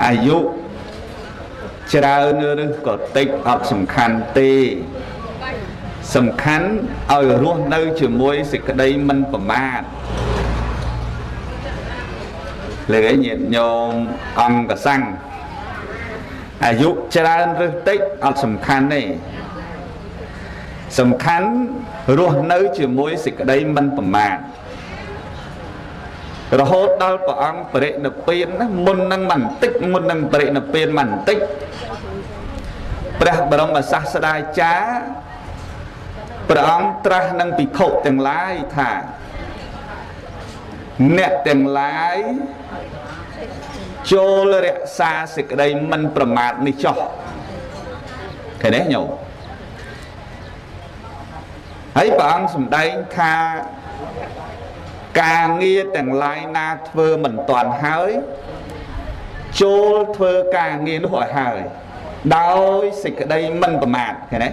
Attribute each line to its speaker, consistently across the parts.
Speaker 1: អាយុច្រើនឬក៏តិចអត់សំខាន់ទេសំខាន់ឲ្យរស់នៅជាមួយសេចក្តីមិនប្រមាទលើកញាតិញោមអង្គសង្ឃអាយុច្រើនឬតិចអត់សំខាន់ទេសំខាន់រស់នៅជាមួយសេចក្តីមិនប្រមាទរហូតដល់ព្រះអង្គបរិនិព្វានណាមុននឹងបន្តិចមុននឹងបរិនិព្វានបន្តិចព្រះបរមសាស្តាចារ្យព្រះអង្គត្រាស់នឹងភិក្ខុទាំងឡាយថាអ្នកទាំងឡាយចូលរក្សាសេចក្តីមិនប្រមាទនេះចុះឃើញទេញោមហើយព្រះអង្គសម្ដែងថាការងារទាំងឡាយណាធ្វើមិនទាន់ហើយចូលធ្វើការងារនោះឲ្យហើយដោយសេចក្តីមិនប្រមាទឃើញទេ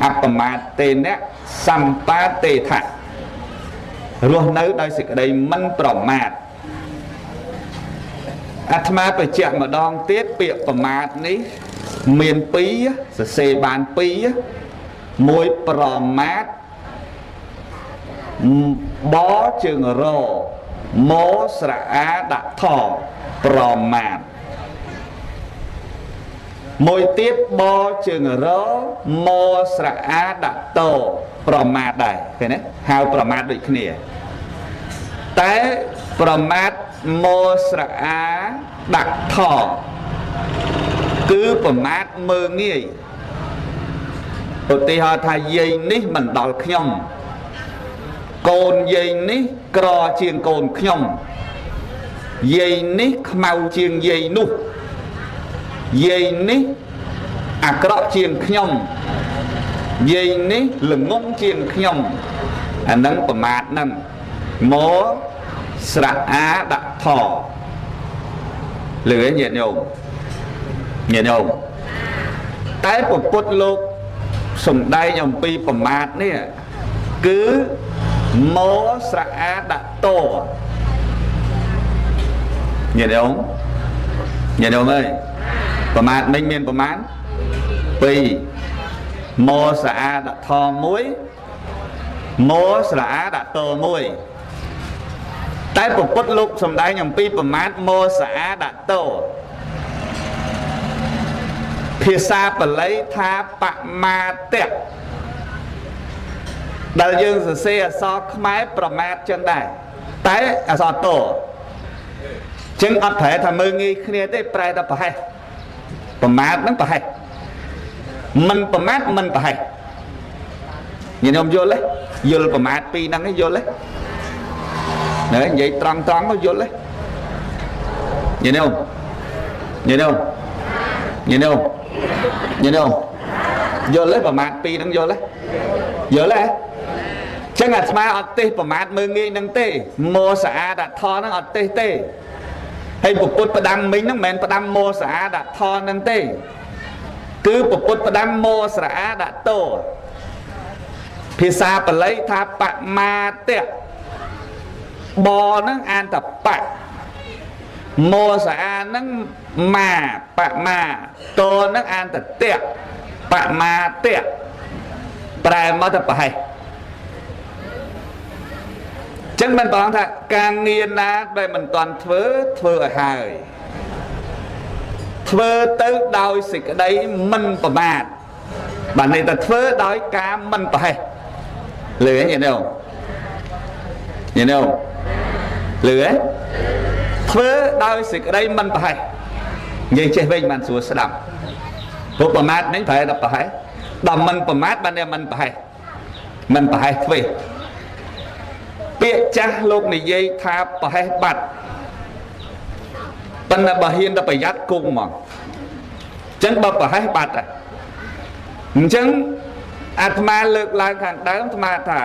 Speaker 1: អបមាទទេអ្នកសម្បាទេថៈរស់នៅដោយសេចក្តីមិនប្រមាទអាត្មាបញ្ជាក់ម្ដងទៀតពាក្យប្រមាទនេះមានពីរសរសេរបានពីរមួយប្រមាទបជើងរមស្រអាដាក់ថប្រមាទមួយទៀតបជើងរមស្រអាដាក់តប្រមាទដែរឃើញទេហៅប្រមាទដូចគ្នាតែប្រមាទមស្រអាដាក់ថគឺប្រមាទមើងងាយឧទាហរណ៍ថាយាយនេះមិនដល់ខ្ញុំកូនយាយនេះក្រជាងកូនខ្ញុំយាយនេះខ្មៅជាងយាយនោះយាយនេះអាក្រក់ជាងខ្ញុំយាយនេះល្ងងជាងខ្ញុំអានឹងប្រមាទហ្នឹងមកស្រអាដាក់ថលឺញាតិញោមតែពុទ្ធលោកសំដែងអំពីប្រមាទនេះគឺមកស្រអាដាក់តញាតិញោមអើយប្រមាទមិញមានប្រមាណ2មកស្រអាដាក់ថ1មកស្រអាដាក់ត1តែពុទ្ធលោកសំដែងអំពីប្រមាទមកស្រអាដាក់តភាសាបាលីថាបមាទៈដែលយើងសរសេរអក្សរខ្មែរប្រមាទចឹងដែរតែអក្សរតចឹងអត់ប្រែថាមើងងាយគ្នាទេប្រែថាប្រហែសប្រមាទហ្នឹងប្រហែសមិនប្រមាទមិនប្រហែសញាតិញោមយល់ទេយល់ប្រមាទពីរហ្នឹងយល់ទេណែនិយាយត្រង់ទៅយល់ទេញាតិញោមយល់ទេប្រមាទពីរហ្នឹងយល់ទេចឹងអាត្មាអត់ទេសប្រមាទមើងងាយហ្នឹងទេមកស្អាតថហ្នឹងអត់ទេសទេហើយពុទ្ធផ្ដាំមិញហ្នឹងមិនមែនផ្ដាំមកស្អាតថហ្នឹងទេគឺពុទ្ធផ្ដាំមកស្រអាដាក់តភាសាបាលីថាបមាទៈបហ្នឹងអានតែបមកស្អាតហ្នឹងមាបមាតហ្នឹងអានតែតៈបមាទៈប្រែមកទៅប្រហែសចឹងមិនប្រហែលថាការងារណាដែលមិនទាន់ធ្វើឲ្យហើយធ្វើទៅដោយសេចក្តីមិនប្រមាទបានន័យថាធ្វើដោយការមិនប្រហែសលឺទេញាតិញោមលឺទេធ្វើដោយសេចក្តីមិនប្រហែសនិយាយចេះវិញបានស្រួលស្ដាប់ព្រោះប្រមាទនេះប្រហែលតែប្រហែសដល់មិនប្រមាទបានតែមិនប្រហែសធ្វើពាក្យចាស់លោកនិយាយថាប្រហែសបាត់ប៉ុន្តែបើហ៊ានតែប្រយ័ត្នគង់ហ្មងអញ្ចឹងបើប្រហែសបាត់ហើយអញ្ចឹងអាត្មាលើកឡើងខាងដើមអាត្មាថា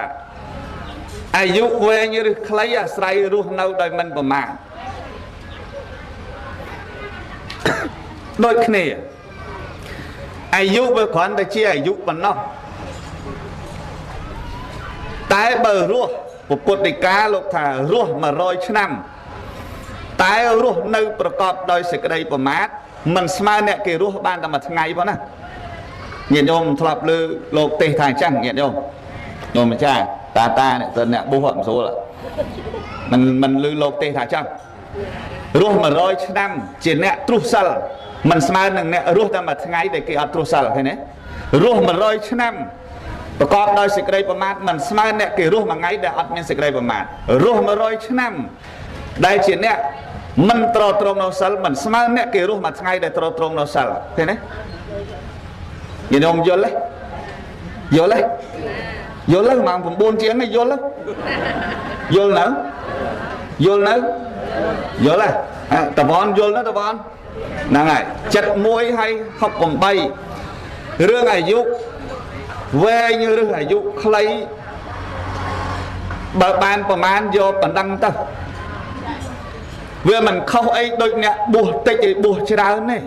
Speaker 1: អាយុវែងឬខ្លីអាស្រ័យរស់នៅដោយមិនប្រមាទដូចគ្នាអាយុវាគ្រាន់តែជាអាយុប៉ុណ្ណោះតែបើរស់ពុទ្ធដីកាលោកថារស់100ឆ្នាំ តែរស់នៅប្រកបដោយសេចក្តីប្រមាទមិនស្មើអ្នកគេរស់បានតែមួយថ្ងៃប៉ុណ្ណាញាតិញោមធ្លាប់លើលោកទេសថាអញ្ចឹងញាតិញោមញោមម្ចាស់តាអ្នកទៅអ្នកបុះអត់មិនស្រួលមិនលើលោកទេសថាអញ្ចឹងរស់100ឆ្នាំជាអ្នកទ្រុះសិលមិនស្មើនឹងអ្នករស់តែមួយថ្ងៃដែលគេអត់ទ្រុះសិលឃើញទេរស់100ឆ្នាំប្រកបដោយសេចក្តីប្រមាទមិនស្មើអ្នកគេរស់មួយថ្ងៃដែលអត់មានសេចក្តីប្រមាទរស់100ឆ្នាំដែលជាអ្នកមិនត្រត្រង់នៅសិលមិនស្មើអ្នកគេរស់មួយថ្ងៃដែលត្រត្រង់នៅសិលឃើញទេញោមយល់ទេយល់ម៉ោង9ជាងយល់យល់នៅយល់ទេតវ៉ាន់យល់ណាតវ៉ាន់ហ្នឹងហើយ71ហើយ68រឿងអាយុវែងឬអាយុខ្លីបើបានប្រមាណយកបណ្ដឹងទៅវាមិនខុសអីដូចអ្នកបួសតិចឯបួសច្រើនទេ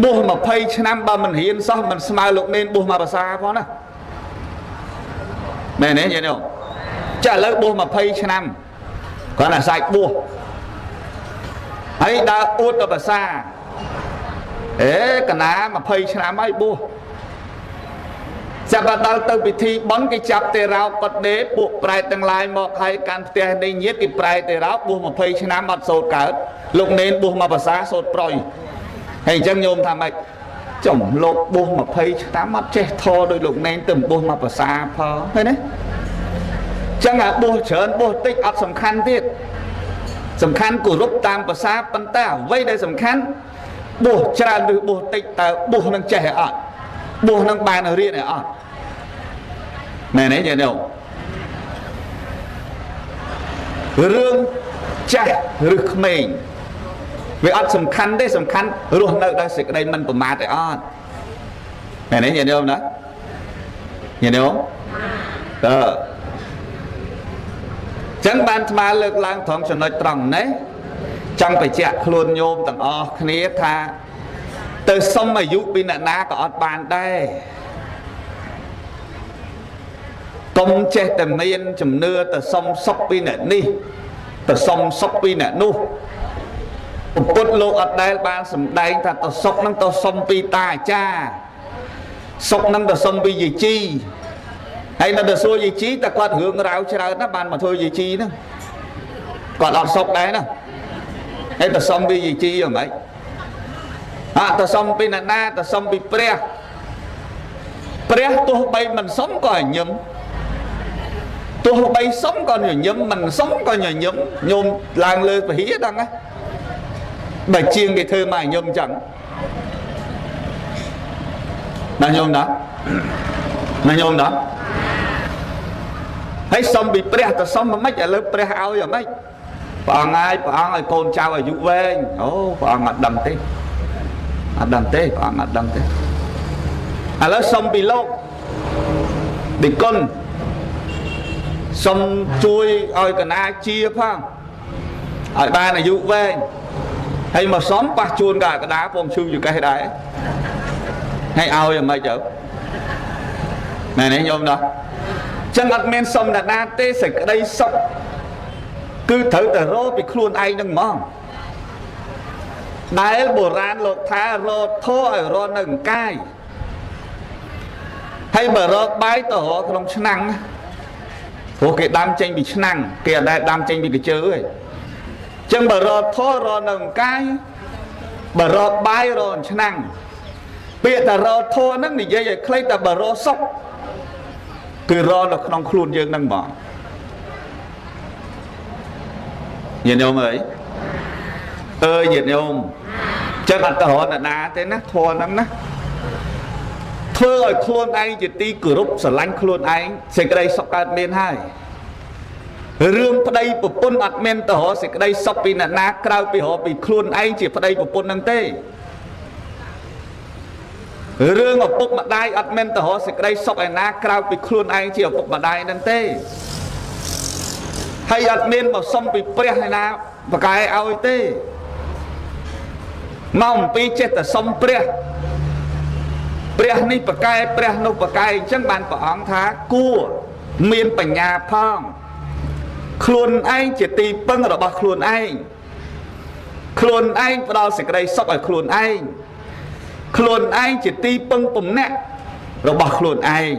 Speaker 1: បួស20ឆ្នាំបើមិនហ៊ានសោះមិនស្មើលោកនេនបួសមកភាសាផងណាមែនទេញាតិញោមចាឥឡូវបួស20ឆ្នាំគាត់អាសាច់បួសហើយដើរអួតទៅភាសាកណា20ឆ្នាំហើយបួសចាប់ដល់ទៅពិធីបុណ្យគេចាប់ទេរោបគាត់ដេពួកប្រែតទាំងឡាយមកហើយកាន់ផ្ទះនៃញាតិគេប្រែទេរោបួស20ឆ្នាំអត់សូត្រកើតលោកនេនបួសមកភាសាសូត្រប្រយហើយអញ្ចឹងញោមថាម៉េចចំលោកបួស20ឆ្នាំអត់ចេះធរដោយលោកនេនទៅបួសមកភាសាផងឃើញទេចឹងអាបួសច្រើនបួសតិចអត់សំខាន់ទៀតសំខាន់គោរពតាមភាសាប៉ុន្តែអ្វីដែលសំខាន់បួសច្រើនឬបួសតិចតើបួសនឹងចេះអត់បួសនឹងបានរៀនអត់មែនទេញាតិញោមរឿងចាស់ឬក្មេងវាអត់សំខាន់ទេសំខាន់រស់នៅដោយសេចក្តីមិនប្រមាទទេអត់មែនទេញាតិញោមណាញាតិញោមចឹងបានស្មាលើកឡើងត្រង់ចំណុចត្រង់នេះចង់បញ្ជាក់ខ្លួនញោមទាំងអស់គ្នាថាទៅសុំអាយុពីអ្នកណាក៏អត់បានដែរកុំចេះតែមានជំនឿទៅសុំសុខពីអ្នកនេះទៅសុំសុខពីអ្នកនោះពុទ្ធលោកអត់ដែលបានសម្ដែងថាទៅសុខនឹងទៅសុំពីតាអាចារ្យសុខនឹងទៅសុំពីយាយជីហើយនៅទៅសួរយាយជីតែគាត់រឿងរ៉ាវច្រើនណាស់បានមកធ្វើយាយជីហ្នឹងគាត់អត់សុខដែរណាហើយទៅសុំពីយាយជីយ៉ាងម៉េចទៅសុំពីអ្នកណាទៅសុំពីព្រះទោះបីមិនសុំក៏ញញឹមទោះបីសុំក៏ញញឹមមិនសុំក៏ញញឹមញោមឡើងលើពហិដឹងណាបើជាងគេធ្វើមកញញឹមចឹងណាញោមណាហើយសុំពីព្រះទៅសុំមិនឥឡូវព្រះឲ្យយ៉ាងម៉េចព្រះអង្គឲ្យកូនចៅអាយុវែងអូព្រះអង្គអត់ដឹងទេព្រះអង្គអត់ដឹងទេឥឡូវសុំពីលោកឌីគុណសុំជួយឲ្យកណាជាផងឲ្យបានអាយុវែងហើយមកសុំប៉ះជួនកកដាពងឈឺចង្កេះដែរហើយឲ្យយ៉ាងម៉េចទៅណែនេះញោមណាចឹងអត់មានសុំអ្នកណាទេសេចក្តីសុខគឺត្រូវតែរកពីខ្លួនឯងនឹងហ្មងដែលបុរាណលោកថារកធោឲ្យរកនៅកាយហើយបើរកបាយទៅរកក្នុងឆ្នាំងព្រោះគេដាំចេញពីឆ្នាំងគេអត់ដែលដាំចេញពីកញ្ជើទេចឹងបើរកធោរកនៅកាយបើរកបាយរកឆ្នាំងពាក្យតែរកធោហ្នឹងនិយាយឲ្យខ្លីតែបើរកសុខគឺរកនៅក្នុងខ្លួនយើងហ្នឹងហ្មងញាតិញោមអើយញាតិញោមចឹងអត់ទៅរកអ្នកណាទេណាធម៌ហ្នឹងណាធ្វើឲ្យខ្លួនឯងជាទីគោរពស្រឡាញ់ខ្លួនឯងសេចក្តីសុខកើតមានហើយរឿងប្តីប្រពន្ធអត់មានទៅរកសេចក្តីសុខពីអ្នកណាក្រៅពីរកពីខ្លួនឯងជាប្តីប្រពន្ធហ្នឹងទេរឿងឪពុកម្ដាយអត់មានទៅរកសេចក្តីសុខឯណាក្រៅពីខ្លួនឯងជាឪពុកម្ដាយហ្នឹងទេហើយអត់មានមកសុំពីព្រះឯណាបកែឲ្យទេមកអំពីចេះតែសុំព្រះនេះបកែព្រះនោះបកែអញ្ចឹងបានព្រះអង្គថាគួរមានបញ្ញាផង ខ្លួនឯងជាទីពឹងរបស់ខ្លួនឯងខ្លួនឯងផ្ដល់សេចក្តីសុខឲ្យខ្លួនឯងខ្លួនឯងជាទីពឹងពំនាក់របស់ខ្លួនឯង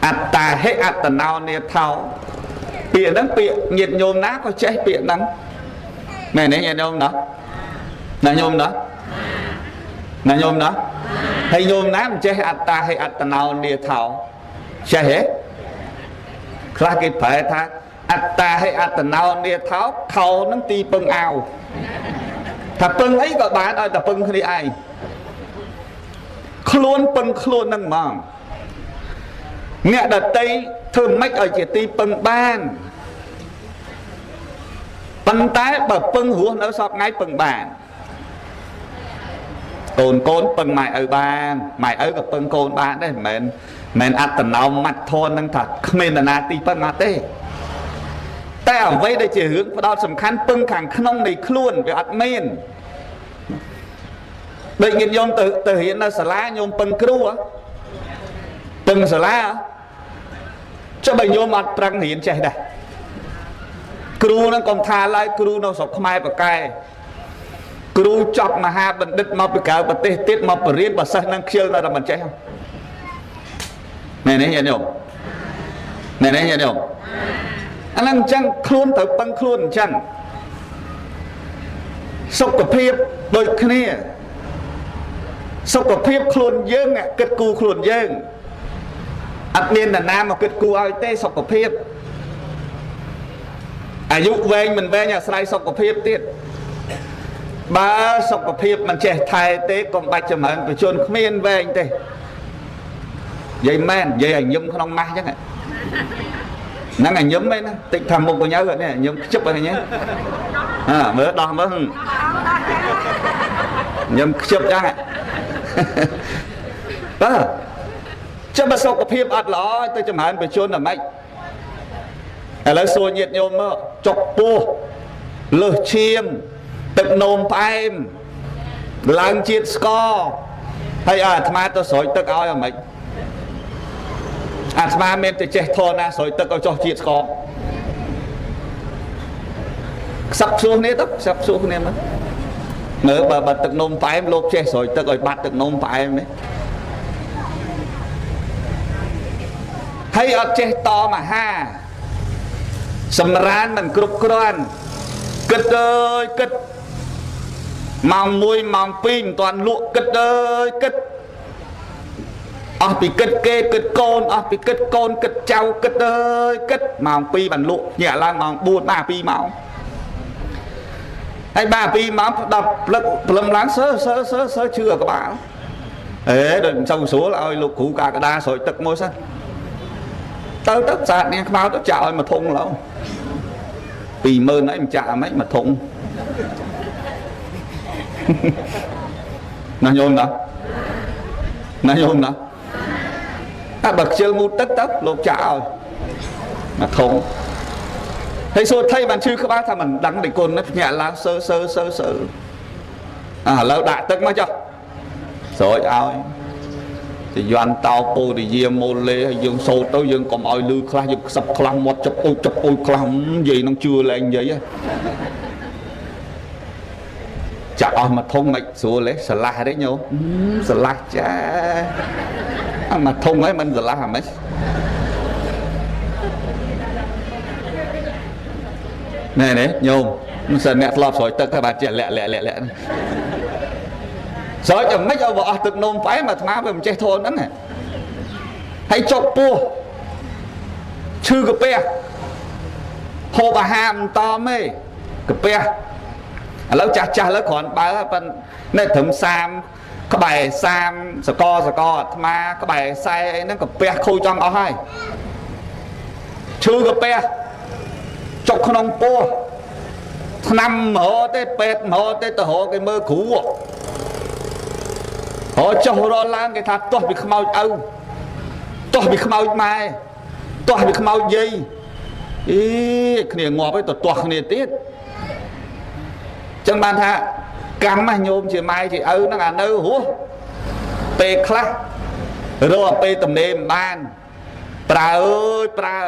Speaker 1: អត្តាហិអត្តណោនេថោពាក្យហ្នឹងពាក្យញាតិញោមណាក៏ចេះពាក្យហ្នឹងមែនទេញាតិញោមណាណាញោមណាណាញោមណាហើយញោមណាមិនចេះអត្តាហិអត្តណោនេថោចេះទេខ្លះគេប្រែថាអត្តាហិអត្តណោនេថោខោនឹងទីពឹងអាវថាពឹងអីក៏បានឲ្យតែពឹងគ្នាឯងខ្លួនពឹងខ្លួននឹងហ្មងអ្នកដតីធ្វើម៉េចឲ្យជាទីពឹងបានប៉ុន្តែបើពឹងរស់នៅសពថ្ងៃពឹងបានកូនកូនពឹងម៉ែឪបានម៉ែឪក៏ពឹងកូនបានដែរមិនមែនអត្តនោម័តធននឹងថាគ្មាននរណាទីពឹងអត់ទេតែអ្វីដែលជារឿងផ្ដោតសំខាន់ពឹងខាងក្នុងនៃខ្លួនវាអត់មានដូចញាតិញោមទៅរៀននៅសាលាញោមពឹងគ្រូពឹងសាលាចុះបើញោមអត់ប្រឹងរៀនចេះដែរគ្រូនឹងកុំថាឡើយគ្រូនៅស្រុកខ្មែរបកែគ្រូចប់មហាបណ្ឌិតមកពីក្រៅប្រទេសទៀតមកបរៀនបើសិស្សនឹងខ្ជិលនៅតែមិនចេះមែនទេញាតិញោមមែនទេញាតិញោមអាហ្នឹងអញ្ចឹងខ្លួនត្រូវពឹងខ្លួនអញ្ចឹងសុខភាពដូចគ្នាសុខភាពខ្លួនយើងអ្នកគិតគូរខ្លួនយើងអត់មាននរណាមកគិតគូរឲ្យទេសុខភាពអាយុវែងមិនវែងអាស្រ័យសុខភាពទៀតបើសុខភាពមិនចេះថែទេកុំបាច់ចម្រើនបជនគ្មានវែងទេនិយាយមែននិយាយឲ្យញឹមក្នុងម៉ាស់អញ្ចឹងហ្នឹងឲ្យញឹមឯណាតិចថាមុខកញើនេះញឹមខ្ជិបហ្នឹងមើលដោះមើលញឹមខ្ជិបអញ្ចឹងបាទចាំបើសុខភាពអត់ល្អទៅចម្រើនបជនតែម៉េចឥឡូវសួរញាតិញោមមើលចុកពោះលើសឈាមទឹកនោមផ្អែមឡើងជាតិស្ករហើយអាត្មាទៅស្រោចទឹកឲ្យអាម៉េចអាត្មាមានតែចេះធរណាស្រោចទឹកឲ្យចុះជាតិស្ករខ្សឹបខ្សួរគ្នាទៅខ្សឹបខ្សួរគ្នាមើលបើទឹកនោមផ្អែមលោកចេះស្រោចទឹកឲ្យបាត់ទឹកនោមផ្អែមនេះហើយអត់ចេះតមហាសម្រានមិនគ្រប់គ្រាន់គិតអើយគិតម៉ោង1ម៉ោង2មិនទាន់លក់គិតអើយគិតអស់ពីគិតគេគិតកូនអស់ពីគិតកូនគិតចៅគិតអើយគិតម៉ោង2បានលក់ញាក់ឡើងម៉ោង4បាទ2ម៉ោងហើយបាទ2ម៉ោងដល់ព្រឹកព្រលឹមឡើងសើជឿក្បាលដូចមិនសូវស្រួលឲ្យលោកគ្រូកាកដាស្រោចទឹកមួយសិនទៅសាទនាងខ្មៅទៅចាក់ឲ្យមួយធុងឡូវ20000ហើយមិនចាក់អីមួយធុងណាញោមណាញោមណាតែបើខ្ជិលមូតទឹកទៅលោកចាក់ឲ្យមួយធុងហើយសួរថៃបានឈឺក្បាលថាមិនដឹងតែគុណនេះភ្ញាក់ឡើងសើឥឡូវដាក់ទឹកមកចុះស្រោចឲ្យជាយន់តោពោរិយាមូលេហើយយើងសូត្រទៅយើងកុំឲ្យលឺខ្លះយើងខ្សឹបខ្លះមាត់ចពុយខ្លះនិយាយនឹងជឿលែងនិយាយចាក់អស់មួយធុងមិនស្រួលទេស្រឡះទេញោមស្រឡះចាអាមួយធុងហើយមិនស្រឡះអាម៉េចណែញោមមិនសិនអ្នកធ្លាប់ស្រោចទឹកហើយបាទជាលាក់ស្រោចអាម៉េចឲ្យបើអស់ទឹកនោមផ្អែមអាត្មាវាមិនចេះធន់ហ្នឹងហើយចុកពោះឈឺកាពះហូបអាហារមិនតមទេកាពះឥឡូវចាស់លើគ្រាន់បើប៉ុន្តែនៅត្រឹម30ក្បែរ30សកអាត្មាក្បែរ40អីហ្នឹងកាពះខូចចង់អស់ហើយឈឺកាពះចុកក្នុងពោះថ្នាំមហោទេពេទ្យមហោទេទៅរកគេមើលគ្រូចុះរឡើងគេថាទាស់ពីខ្មោចឪទាស់ពីខ្មោចម៉ែទាស់ពីខ្មោចយាយគ្នាងាប់ហើយទៅទាស់គ្នាទៀតចឹងបានថាកម្មញោមជាម៉ែជាឪហ្នឹងអានៅរស់ពេលខ្លះរកពេលទំនេរមិនបានប្រើ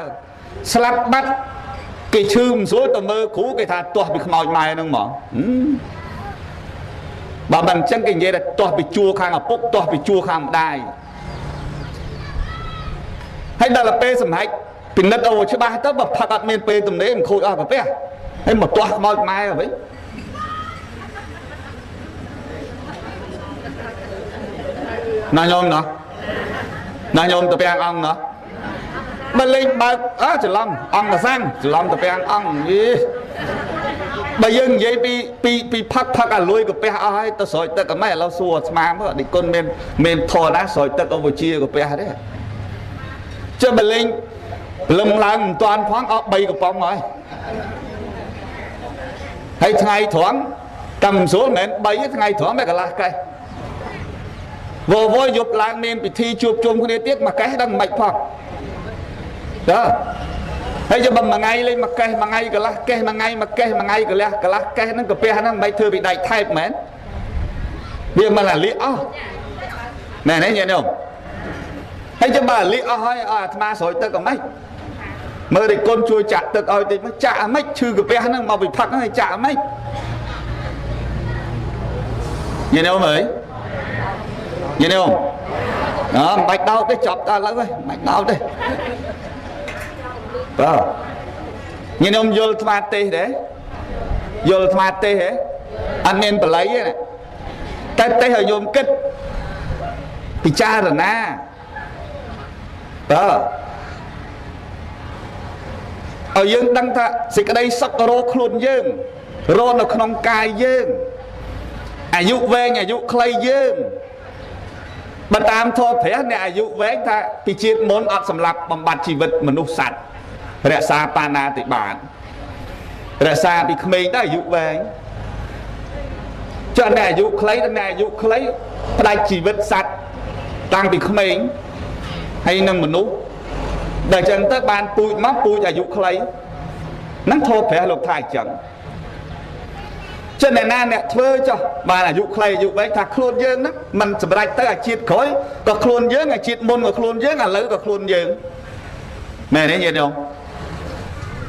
Speaker 1: slap bắt cái chùm số tầm mơ cũ cái thà toa bị mỏi mài nâng mỏ bà bằng chân cái gì là toa bị chua khang ở bốc toa bị chua khang đài hay đó là pe sầm hạch bình đất đầu chứ ba tớ bập phạt đặt miền pe tầm đấy mình khôi à bà pe hay một toa mỏi mài rồi đấy na nhôm tập bèn ăn nó mà lên bà chỉ làm ăn là sang chỉ làm tập bèn ăn gì bây giờ vậy bị phát à lùi của bèn ai ta soi ta cái máy lao xua mà mới đi con men thò đá soi ta có vừa chia của bèn đấy chứ mà lên lầm lần toàn khoáng ở bay của bóng rồi hay ngày thoáng cầm số mẹ bay ngày thoáng mẹ cả là cây vô vô dục làng nên bị thi chụp chung cái tiếc mà cái đang mạch phong đó hay cho mà ngay lên mà ngay cái lá cây mà ngay cái lá cây nó cái pe nó bay thưa bị đại thay mến vì mà là lý này nấy nhìn không hay cho bà lý hay ma sỏi tơ còn mấy mơ để con chui chặt tơ ơi thì mới chả mấy chư cái pe nó mà bị phật nó chả mấy nhìn đâu mới nhìn thấy không đó mạch đau cái chọc ta lắm ơi mạch đau đây đó nhìn ông vô tham tê đấy vô tham tê đấy anh nên phải lấy này tay tay hơi nhôm kết thì cha rồi na đó ở dương đăng thạ thì cái đây sắp rô khôn dương rô nó không cài dương dụ về nhà dụ clay dương bà tam thô phé này dụ về ta thì chiết môn ọt sầm lập bằng bạch chỉ vật mà nụ sạch rẽ xa pana thì bản rẽ xa thì mình đã dụ về cho này dụ clay đại chỉ vật sạch tăng thì mình hay nâng một nụ để chân tới bàn bụi móc bụi là dụ clay nắng thô phé lục thai chẳng cho nên nè thưa cho bà là dụ clay dụ vậy thà khuôn dương đó mình sẽ bạch tới là chiết khối có khuôn dương là chiết môn có khuôn dương là lấy có khuôn dương này đấy nhìn không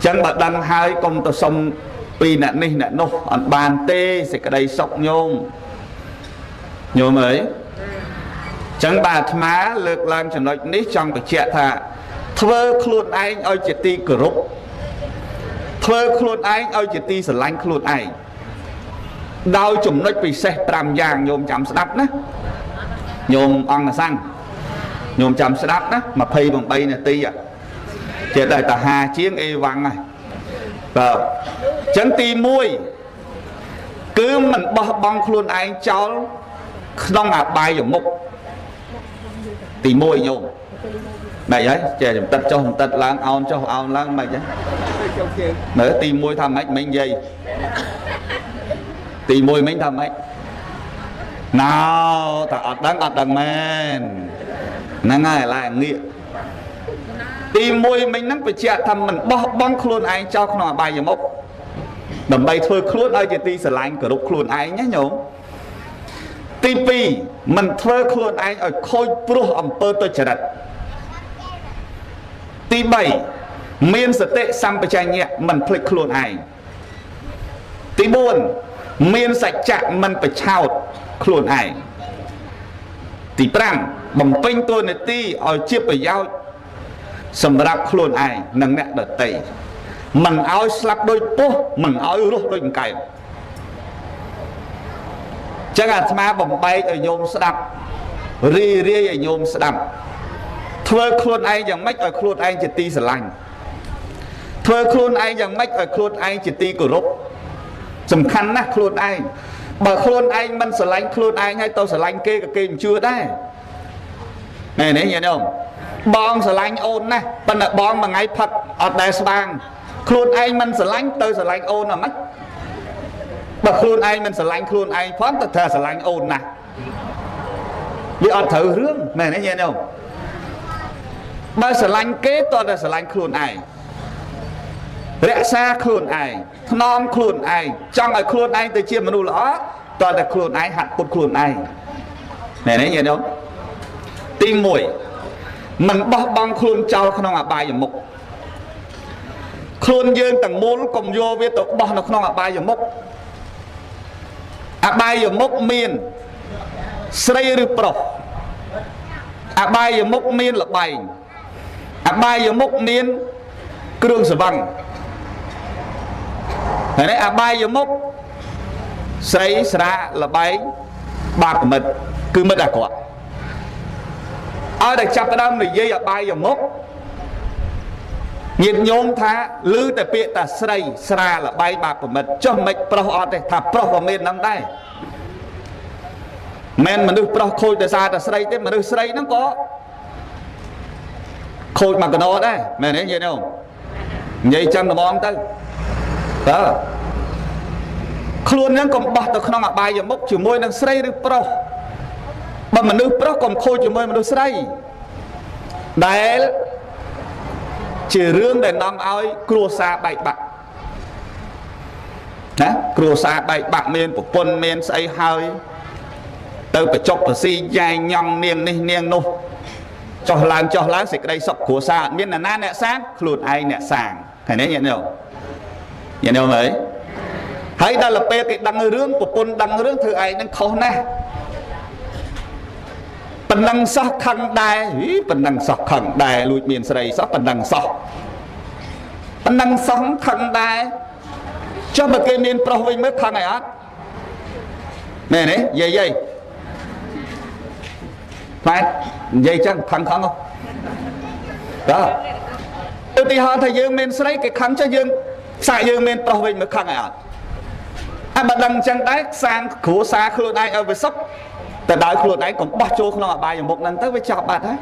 Speaker 1: chẳng bật đăng hai công tàu sông pi nè ní nè nô bàn tê sẽ cái đây sọc nhôm ấy chẳng bà má lược làm cho nó ní trong cái chuyện thà thưa khuôn anh ơi chỉ ti cửa rút thưa khuôn anh ơi chỉ ti sờ lanh khuôn anh đau chùm nó bị xe tram giang nhôm chạm sẽ đắp đó nhôm ăn là xăng nhôm chạm sẽ đắp đó mà phi bằng bay này ti à chỉ tại ta hà chiến e văng này và chẳng ti muôi cứ mình bong luôn anh cháu không bài ở mục ti muôi nhôm này ấy trẻ tất cho hồng tất lang ao cho ao lang mày chứ nữa ti muôi thầm ấy mình gì thì môi mình thầm ấy nào ta ở đằng men nó ngay lại nghĩa thì môi mình nó phải chẹt thầm mình bong khuôn anh cho nó bài giờ mốc đầm bay thôi khuôn ai chỉ ti sờ lạnh cửa đục khuôn anh nhé nhổ ti pi mình thôi khuôn anh ở khôi pro ẩm pơ tôi chờ đặt ti 7 miên sở tệ xămไป chai nhẹ mình phịch khuôn anh ti 4 miên sạch chạm mình phải chào khuôn anh ti 5 bằng pin tôi này ti ở chia phải giao sầm rạp khuôn anh nâng nẹ đợt tẩy mình áo slap đôi po mình áo luôn đôi cày chắc là mà bằng bay ở nhôm đập ri ở nhôm đập thưa khuôn anh chẳng mách ở khuôn anh chỉ ti sờ lành thưa khuôn anh chẳng mách ở khuôn anh chỉ ti cổ rốt sầm khăn nè khuôn anh bà khuôn anh mình sờ lành khuôn anh hay tao sờ lành kê cả kê chưa đấy này đấy nhìn không bong sờ lành ôn nè bên là bong mà ngay phật ở đây sang khuôn anh mình sờ lành tôi sờ lành ôn là mách bà khuôn anh mình sờ lành khuôn anh phán thật thà sờ lành ôn nè vì ở thử rương này đấy nhìn không bà sờ lành kế toàn là sờ lành khuôn anh rẽ xa khuôn anh non khuôn anh trong ở khuôn anh từ chia mà đủ lõ toàn là khuôn anh hạt cột khuôn anh này đấy nhìn không tim mũi mình bong khuôn trâu không là bài ở mục Khuôn dương tầng môn cùng vô với tổ bó nó không bài dùm mốc bài dùm mốc miền srei rư pro bài dùm mốc miền là bài bài dùm mốc miền cương sở bằng bài dùm mốc srei sra là bài bạc mật cứ mật quả ở đây chắp đâm thì dây bài dùm mốc nhiệt nhôm tha lư tại bịa ta srei sra là bay bạc của mình cho mệnh pro ở đây thà pro của mình nằm đây men mà được pro khôi tại sao ta srei thế mà được srei nó có khôi mà cái nó đây mẹ thấy gì không vậy chân nó mong tới đó luôn nó còn bật được không bài giờ mốc chỉ môi đang srei được pro mà mình được pro còn khôi chỉ môi mà được srei đấy chỉ riêng để nằm ơi cua xa bạch bạc cua xa bạch bạc miền của quân miền xây hơi từ phải chọc và si dài nhầm niềng này niềng nô cho láng sẽ đây sọc của xa miền là na nẹ sáng luôn ai nẹ sàng thầy nói nhận đâu mấy thấy đây là pe cái đăng rương của quân đăng rương thứ ai đang khâu nè phần năng sọc khăn đài phần năng sọc khăn đài lùi miền sài sọc phần năng sọc khăn đài cho một cái miền pro vinh mới khăn này á nè này dây phải dây chắc khăn không đó từ thì họ thầy dương miền sài cái khăn cho dương xài dương miền pro vinh mới khăn này á mà đăng chân đáy sang khổ xa khổ đài ở với sócแต่ได้ครัวไหนก็บ้าโจ้ขนมบายอย่างบกนั้นตั้งไปจับบาดให้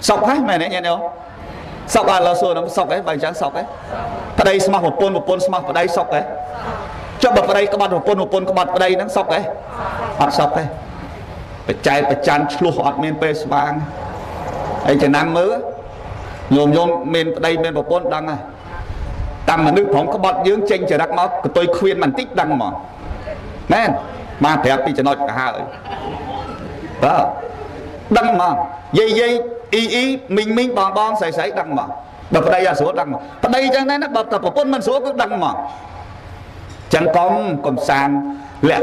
Speaker 1: สอบให้แม่เนี่ยยังเนาะสอบบาดเราส่วนน้ำสอบไอ้ใบจังสอบไอ้ประเดี๋ยวสมัครหมดปนสมัครประเดี๋ยวสอบไอ้เจ้าแบบประเดี๋ยวกบฏหมดปนกบฏประเดี๋ยวนั่งสอบไอ้อัดสอบไอ้ไปใจไปจันทร์ชัวอัดเมนเปสบางไอ้จะนั่งมือโยมเมนประเดี๋ยวเมนหมดปนดังไงตามมันนึกผมกบฏยืงเจงจะรักม็อกก็ตัวเควียนมันติ๊กดังหมอแม่mà thẹp đi cho nó cả hai đó đăng mà dây y mình bon sấy đăng mà đập đây là số đăng mà đây chẳng nên nó bập tập của mình số cứ đăng mà chẳng còn sang lẹ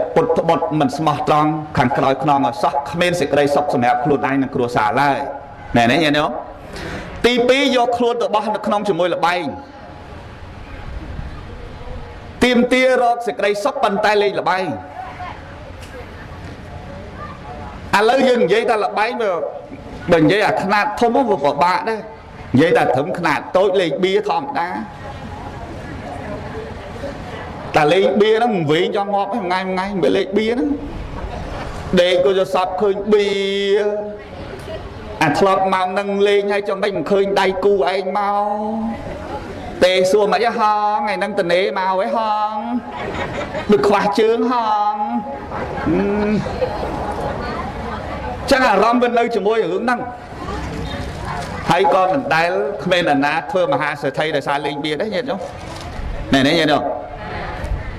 Speaker 1: bột mình smart trong khẳng nói non mà sóc men sẽ đây sóc xem hẹp luôn anh là cua xả lại này đấy nghe không tí pí do luôn tự bao nó non chỉ môi là bay tìm tia rồi sẽ đây sóc bàn tay lên là bay lấy dừng vậy ta là bấy mà bình vậy là khăn thông có một bạ đấy vậy ta thấm khăn tối lên bia thòng đá ta lên bia nó vị cho ngọt ngày mới lên bia đó để cô cho sọt khơi bia thọt màu nâng lên hay cho mình khơi đầy cu anh mau tê xua mà cho hòn ngày nâng tình ế màu ấy hòn được khoa trướng hòn chắc là rom bên nơi chỉ môi hướng năng thấy con mình đai bên là ná thưa mà hạ sẽ thấy là sai linh bia đấy nhận không này đấy nhận không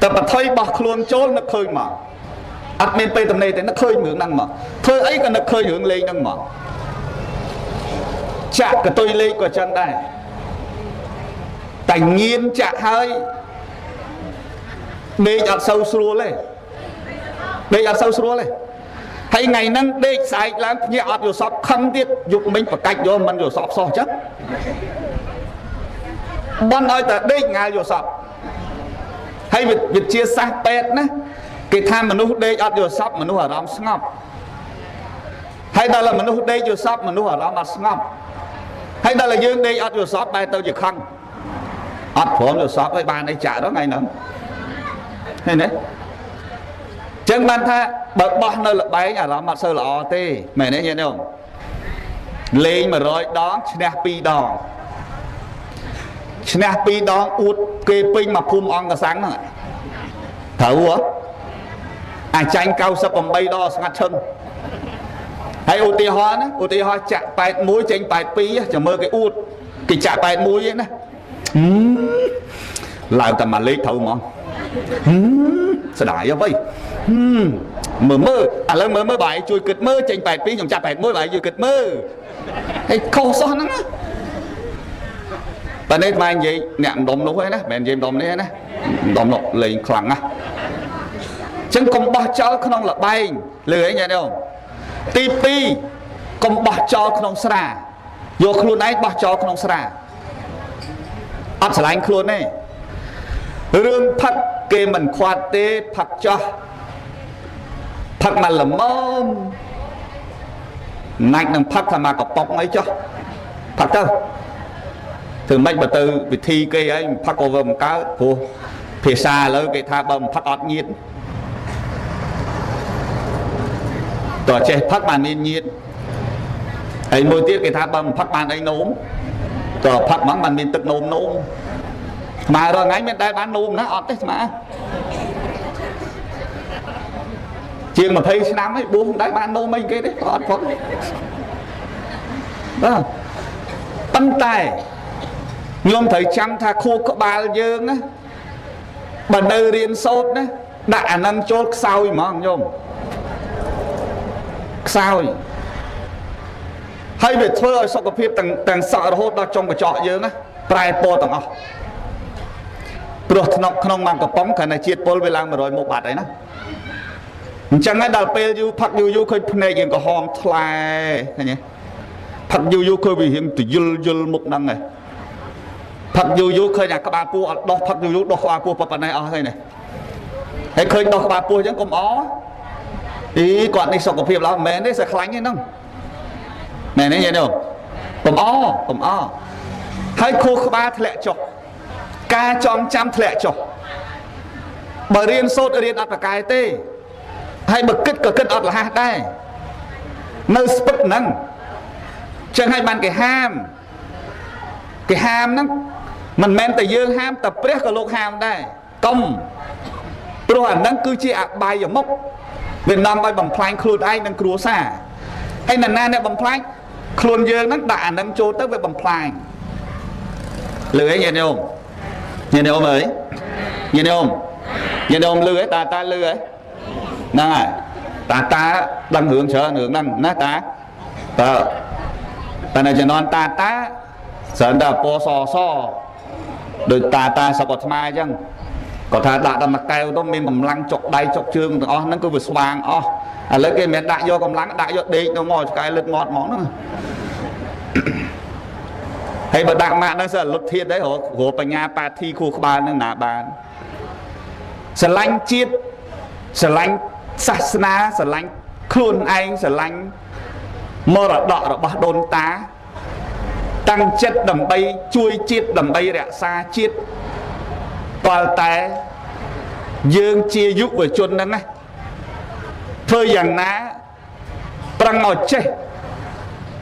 Speaker 1: tập mà thấy bọc luôn trốn nó khơi mà ắt bên tây tầm này thì nó khơi hướng năng mà khơi ấy còn nó khơi hướng lên năng mà chạm cái tôi lên của chân đây cảnh nhiên chạm hơi bê chặt sâu xua lên hay ngày năng đê sai làm nhẹ rồi sọt khăn tiết dục mình phải cách vô mình rồi sọt so chất bọn nói ta đê ngày rồi sọt hay việc chia xa bẹt ná cái tham mà nó đê rồi sọt mà nó ở đó ngọc hay đó là mình nó đê rồi sọt mà nó ở đó ngọc hay đó là dương đê rồi sọt bài tao chỉ khăn phổ rồi sọt với bàn đây trả đó ngày nữa hay đấy chân ban tha bật bọt nơi là bay nhà đó mặt sơ là o tê mày nói nghe không lên mà rồi đó snappy đó út kê pin mà phum on cả sáng rồi thở quá tranh cao sắp bằng bay đo ngắt chân hay ô tê hoa chạm bài mũi trên bài pi cho mơ cái út cái chạm bài mũi ấy nè lại tầm mà lấy thầu mà sẽ đại vậy mơ lần mơ bài chui kịch mơ trên bài pi nhom chạm bài mũi bài chui kịch mơ hay khâu son nó Bà nên mà vậy nẹm đom lúc ấy nè mẹ dìm đom này nè đom nọ lấy khẳng á chẳng còn bỏ cho không là bay lười ấy nhớ không tí pi còn bỏ cho không xa vô luôn ấy bỏ cho không xa áp sẽ là anh luôn này rương phát kê mình khoa tê phát cho phát mà là mơm nạch nâng phát mà có bọc ấy cho phát đâu thường mấy bà tư vì thi cây ấy phát cô vợ một cái của phía xa lớn cái tha bầm phát ọt nhiệt tòa trẻ phát bàn nên nhiệt ấy môi tiết cái tha bầm phát bàn ấy nốm tòa phát mắng bàn nên tức nôm nôm mà rồi ngay bên đây bán nôm nó ọt đấy mà chiêng mà thấy năm ấy buông đấy bán nôm mình cái đấy ọt phóng đó bắn tay nhôm thời trăm tha khu có ba dương á bà nơi riêng sốt á đã nâng chốt sao mà không nhôm sao hay về thơ ở sau cái phim tầng sợ hốt đó trong cái trọ dương á prai po tầng ọ rồi không mang cái bóng cái này chiết pol về làm mà rồi một bát đấy nó chẳng ai đào pe du phật du khơi này cái hòm thay cái nhỉ phật du khơi vì hiện từ dul một năng này phật du khơi nhà các bạn pua đo phật du đo qua pua phần này ở đây này hay khơi đo các bạn pua chẳng cũng ó ý còn đi sau cái phim đó mẹ đấy sẽ khánh ấy không mẹ đấy nghe đâu cũng ó hay khô các bạn lẹ chọc ca chọn trăm lẹ chọc bà riêng sốt riêng ăn là cái tê hay bực kích cỡ kích ọt là hạt đây nơi spất nâng chẳng hay bàn cái ham nó mình men tại dương ham tập prét cả lục ham đây công rồi hẳn nâng cứ chia bài ở mốc Việt Nam bài bằng phanh khuôn ai nâng cua xa hay là na nè bằng phanh khuôn dương nó đã nâng trô tới với bằng phanh lưới nhìn thấy không nhìn thấy không ấy nhìn thấy không nhìn thấy không lưới ta lưới nè ta đang hướng năng nè ta này cho non ta sợ đã po so được ta sao có mai chăng có thà đã đâm mặt kêu đó mình cầm lăng chọc đầy chọc chương nó cứ vượt xoang lấy cái miệng đại vô cầm lăng đại vô đi nó ngồi cái lật ngọt món nữa hay mà đặng mạng nó sẽ lột thiệt đấy hồ bà nhà bà thi khu ba nó nạ bàn sẽ lanh chiết sẽ lanh sasna sẽ lanh khuôn anh sẽ lanh mơ rõ đọ rõ bà đồn tá tăng chất đầm bay chui chiết đầm bay rẽ xa chiết toàn tại dương chia giúp với chuôn đó này thôi rằng ná trăng ngồi chết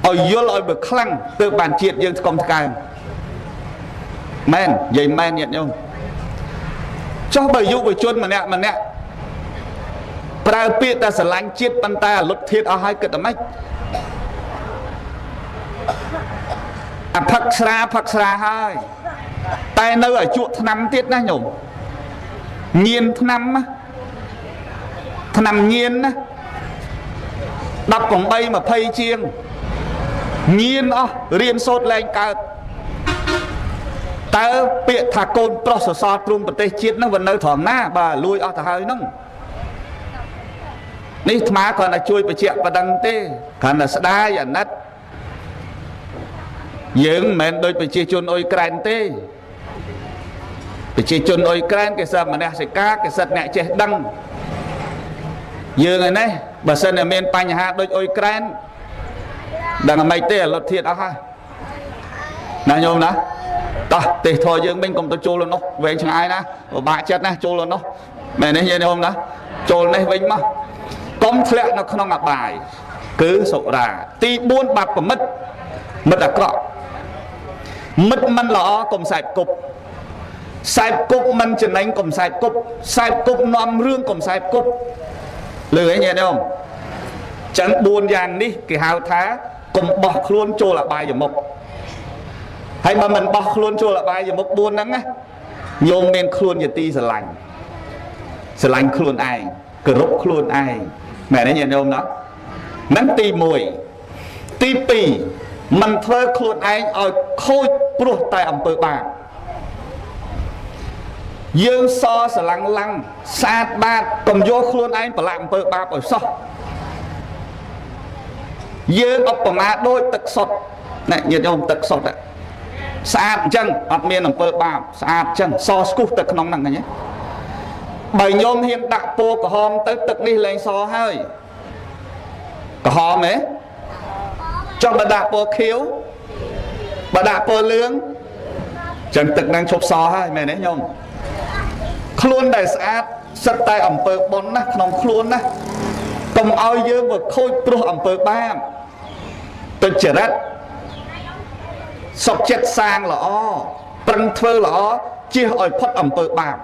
Speaker 1: ở vô lội bực khăn từ bàn triệt dương công càng men vậy men nhận không cho bởi giúp với chuôn mà nè pra biết ta sẽ lánh chiết bàn ta lột thiệt ở hai cực ở mách phật xa hai tay nơi ở chuột năm tiết đó nhổm nhiên năm nhiên đọc vòng bay mà phây chiêng nhiên riêng sốt lên cao ta bịa thả côn processor trung bật tê chiết nó vẫn nơi thoảng ná bà lui ở thả hơi nông ní má còn là chui bà chẹt và đăng tê còn là sẽ đai ở nát dưỡng mẹn đôi bà chê chôn ôi kranh tê bà chê chôn ôi kranh cái sơ mà nè sẽ cá cái sật nẹ chê đăng dưỡng này này bà sân ở miền bánh hạ đôi ôi kranh đang ở mây tê lột thiệt đó ha nè nhôm ná đó thì thôi dưỡng mình cùng tôi chô luôn nó về chẳng ai ná bà chết ná chô luôn nó mẹ này nhìn không ná chô này vinh mà công thẹn nó không ngạc bài cứ sổ ra tí buôn bạc của mất là cọ mất mình lọ cùng sạch cục mình chân anh cùng sạch cục nòm rương cùng sạch cục lười nghe thấy không chẳng buồn dàng đi cái hào thá cùng bọc luôn trô là bài giờ một hay mà mình bọc luôn trô là bài giờ một buồn nắng á nhôm men khuôn giờ ti sẽ lành khuôn ai cứ rút khuôn ai mẹ nó nhìn thấy không đó nắng ti mùi ti pì มันធ្វើខ្លួនឯងឲ្យខូចព្រោះតែអំពើបាបយើងសស្រឡាំងឡាំងស្អាតបាតកុំយកខ្លួនឯងប្រឡាក់អំពើបាបឲ្យសោះយើងឧបមាដូចទឹកសុទ្ធណែញាតិញោមទឹកសុទ្ធស្អាតអញ្ចឹងអត់មានអំពើបាបស្អាតអញ្ចឹងសស្គុះទៅក្នុងហ្នឹងឃើញទេបើញោមហ៊ានដាក់ពណ៌ក្រហមទៅទឹកនេះលែងសហើយក្រហមហ៎ចង់បើដាក់ពណ៌ខៀវបើដាក់ពណ៌លឿងចឹងទឹកហ្នឹងឈប់សហើយមែនទេញោមខ្លួនដែលស្អាតសិតតែអំពើបុណ្យណាក្នុងខ្លួនណាកុំឲ្យយើងមកខូចព្រោះអំពើបាបទុច្ចរិតសុខចិត្តសាងល្អប្រឹងធ្វើល្អជៀសឲ្យផុតអំពើបាប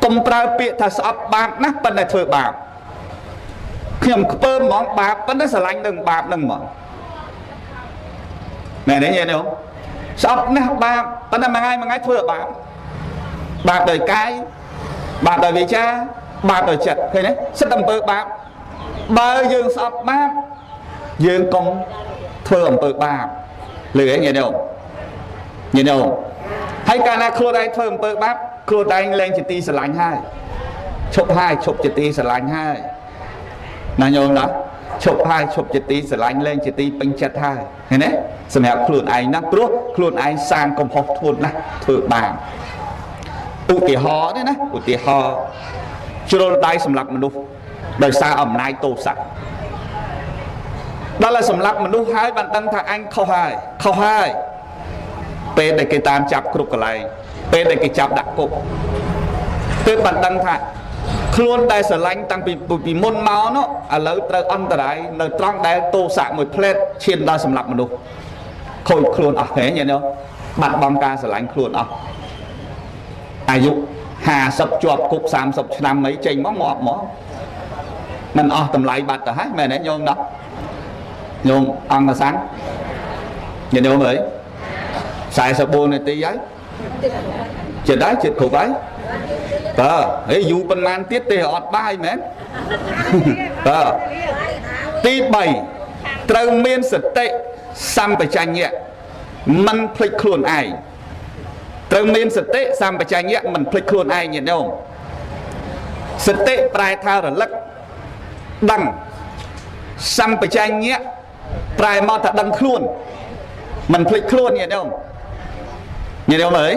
Speaker 1: កុំប្រើពាក្យថាស្អប់បាបណាស់ប៉ុន្តែធ្វើបាបខ្ញុំខ្ពើមហ្មងបាបប៉ុន្តែស្រឡាញ់នឹងបាបនឹងហ្មងមែនទេញាតិញោមស្អប់ណាស់បាបប៉ុន្តែមួយថ្ងៃធ្វើបាបបាបដោយកាយបាបដោយវាចាបាបដោយចិត្តឃើញទេសិតអំពើបាបបើយើងស្អប់បាបយើងកុំធ្វើអំពើបាបលឺឯងញាតិញោមហើយកាលណាខ្លួនឯងធ្វើអំពើបាបខ្លួនឯងលែងជាទីស្រឡាញ់ហើយឈប់ជាទីស្រឡាញ់ហើយណាញោមណាឈប់ជាទីស្រឡាញ់លែងជាទីពេញចិត្តហើយឃើញទេសម្រាប់ខ្លួនឯងណាព្រោះខ្លួនឯងសាងកំហុសធ្ងន់ណាស់ធ្វើបាបឧទាហរណ៍ទេណាឧទាហរណ៍ជ្រុលដៃសម្រាប់មនុស្សដោយសារអំណាចទោសៈដល់តែសម្រាប់មនុស្សហើយបានដឹងថាអញខុសហើយពេលដែលគេតាមចាប់គ្រប់កន្លែងពេលដែលគេចាប់ដាក់គុកពេលបានដឹងថាខ្លួនដែលស្រឡាញ់តាំងពីមុនមកនោះឥឡូវត្រូវអន្តរាយនៅត្រង់ដែលទោសៈមួយផ្លែតឈានដល់សម្រាប់មនុស្សខូចខ្លួនអស់ហ៎ញ៉ែនោះបាត់បង់ការស្រឡាញ់ខ្លួនអស់អាយុ50ជាប់គុក30ឆ្នាំអីចេញមកមិនអស់តម្លៃបាត់ទៅហើយមែនទេញោមណាញោមអង្គសាំងញោមអើយ44នាទីហើយចិត្តគ្រប់ហើយតើហេយូរប៉ុន្មានទៀតទេអត់បាយមែនតើទី3ត្រូវមានសតិសម្បជញ្ញៈមិនភ្លេចខ្លួនឯងត្រូវមានសតិសម្បជញ្ញៈមិនភ្លេចខ្លួនឯងញាតិញោមសតិប្រែថារលឹកដឹងសម្បជញ្ញៈប្រែមកថាដឹងខ្លួនមិនភ្លេចខ្លួនញាតិញោមអើយ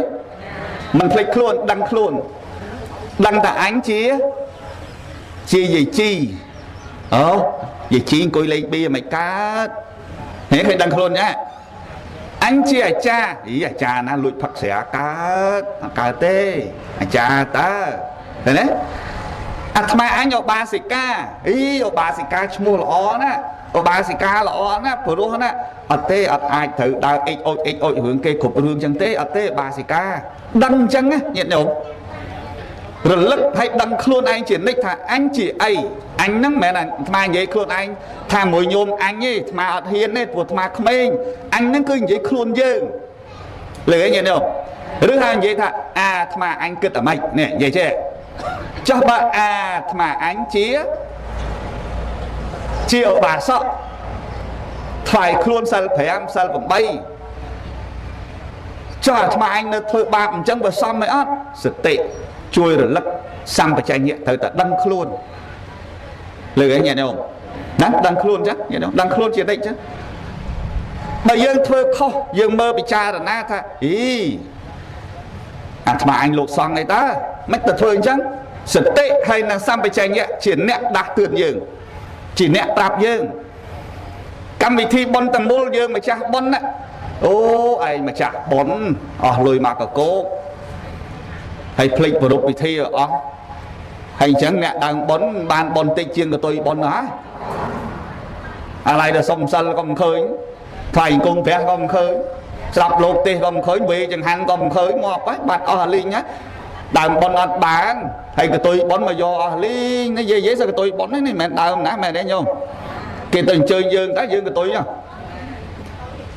Speaker 1: មិនភ្លេចខ្លួនដឹងខ្លួនដឹងថាអញជាយាយជីយាយជីអង្គុយលេងបៀមិនកើតហេឃើញដឹងខ្លួនណាអញជាអាចារ្យអាចារ្យណាលួចផឹកស្រាកើតទេអាចារ្យតើឃើញទេអាត្មាអញឧបាសិកាឧបាសិកាឈ្មោះល្អណាឧបាសិកាល្អណាព្រោះណាអត់ទេអត់អាចត្រូវដើរអ៊ិចអូចរឿងគេគ្រប់រឿងចឹងទេអត់ទេឧបាសិកាដឹងចឹងណាញាតិញោមរលឹកឲ្យដឹងខ្លួនឯងជានិច្ចថាអញជាអីអញហ្នឹងមិនមែនអាត្មានិយាយខ្លួនឯងថាមួយញោមអញទេអាត្មាអត់ហ៊ានទេព្រោះអាត្មាក្មេងអញហ្នឹងគឺនិយាយខ្លួនយើងលើញាតិញោមឬថានិយាយថាអាត្មាអញគិតអាម៉េចនេះនិយាយចេះចុះបើអាត្មាអញជាឧបាសកថ្វាយខ្លួនសិល5សិល8ចុះអាត្មាអញនៅធ្វើបាបអញ្ចឹងបើសមមិនអត់សតិជួយរលឹកសម្បជញ្ញៈត្រូវតែដឹងខ្លួនលើឯងញាតិញោមណាដឹងខ្លួនចឹងញាតិញោមដឹងខ្លួនជានិច្ចចឹងបើយើងធ្វើខុសយើងមើលពិចារណាថាអាត្មាអញលោកសង្ឃអីតើមិនទៅធ្វើអញ្ចឹងសតិហើយនឹងសម្បជញ្ញៈជាអ្នកដាស់តឿនយើងជាអ្នកប្រាប់យើងកម្មវិធីបុណ្យទាំងមូលយើងម្ចាស់បុណ្យណាអូឯងម្ចាស់បុណ្យអស់លុយមកកកោកហើយភ្លេចប្រពៃពិធីអស់ហើយអញ្ចឹងអ្នកដើមបុណ្យបានបុណ្យតិចជាងកតុយបុណ្យណាអាឡ័យដល់សុំសិលក៏មិនឃើញថ្លៃអង្គព្រះក៏មិនឃើញស្រាប់លោកទេសក៏មិនឃើញវេចង្ហាន់ក៏មិនឃើញមកហើយបាត់អស់អាលីងណាដើមបុណ្យអត់បានហើយកតុយបុណ្យមកយកអស់លីងនិយាយសកតុយបុណ្យនេះមិនមែនដើមណាមែនទេញោមគេទៅអញ្ជើញយើងតែយើងកតុយ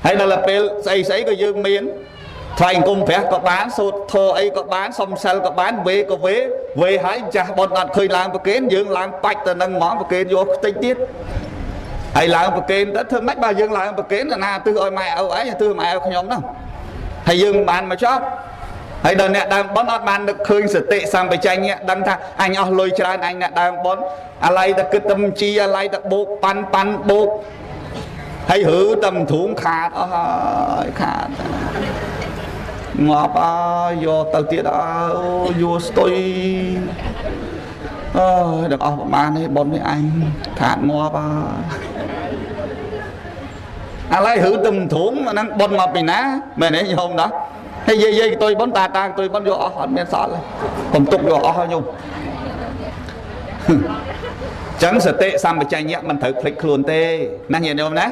Speaker 1: ហើយដល់ពេលស្អីក៏យើងមានថ្លៃអង្គព្រះក៏បានសូត្រធម៌អីក៏បានសុំសិលក៏បានវេក៏វេហើយចាស់បុណ្យអត់ឃើញឡើងប្រគេនយើងឡើងបាច់ទៅនឹងហ្មងប្រគេនយកខ្ទេចទៀត ហើយឡើងប្រកេនទៅធ្វើម៉េចបើយើងឡើងប្រកេនណាទិសឲ្យម៉ែឪអីទិសម៉ែឪខ្ញុំហ្នឹងហើយយើងមិនបានមកចប់ហើយដល់អ្នកដើមប៉ុនអត់បាននឹកឃើញសតិសម្បជញ្ញៈដឹងថាអញអស់លុយច្រើនអញអ្នកដើមប៉ុនអាឡ័យតែគិតតែជីអាឡ័យតែបោកប៉ាន់បោកហើយហឺតែមិនធូងខាតអស់ហើយខាតងាប់អើយកទៅទៀតអើយកស្ទុយអើយដល់អស់ប្រមាណនេះប៉ុននេះអញខាតងាប់អើអាឡ័យហឺតែមិនធូងអាហ្នឹងប៉ុនមកពីណាមែនទេញោមណាហើយយាយទុយប៉ុនតាទុយប៉ុនយកអស់អត់មានសល់ទេកុំទុកយកអស់ហើយញោមចឹងសតិសម្បជញ្ញៈមិនត្រូវភ្លេចខ្លួនទេណាញាតិញោមណា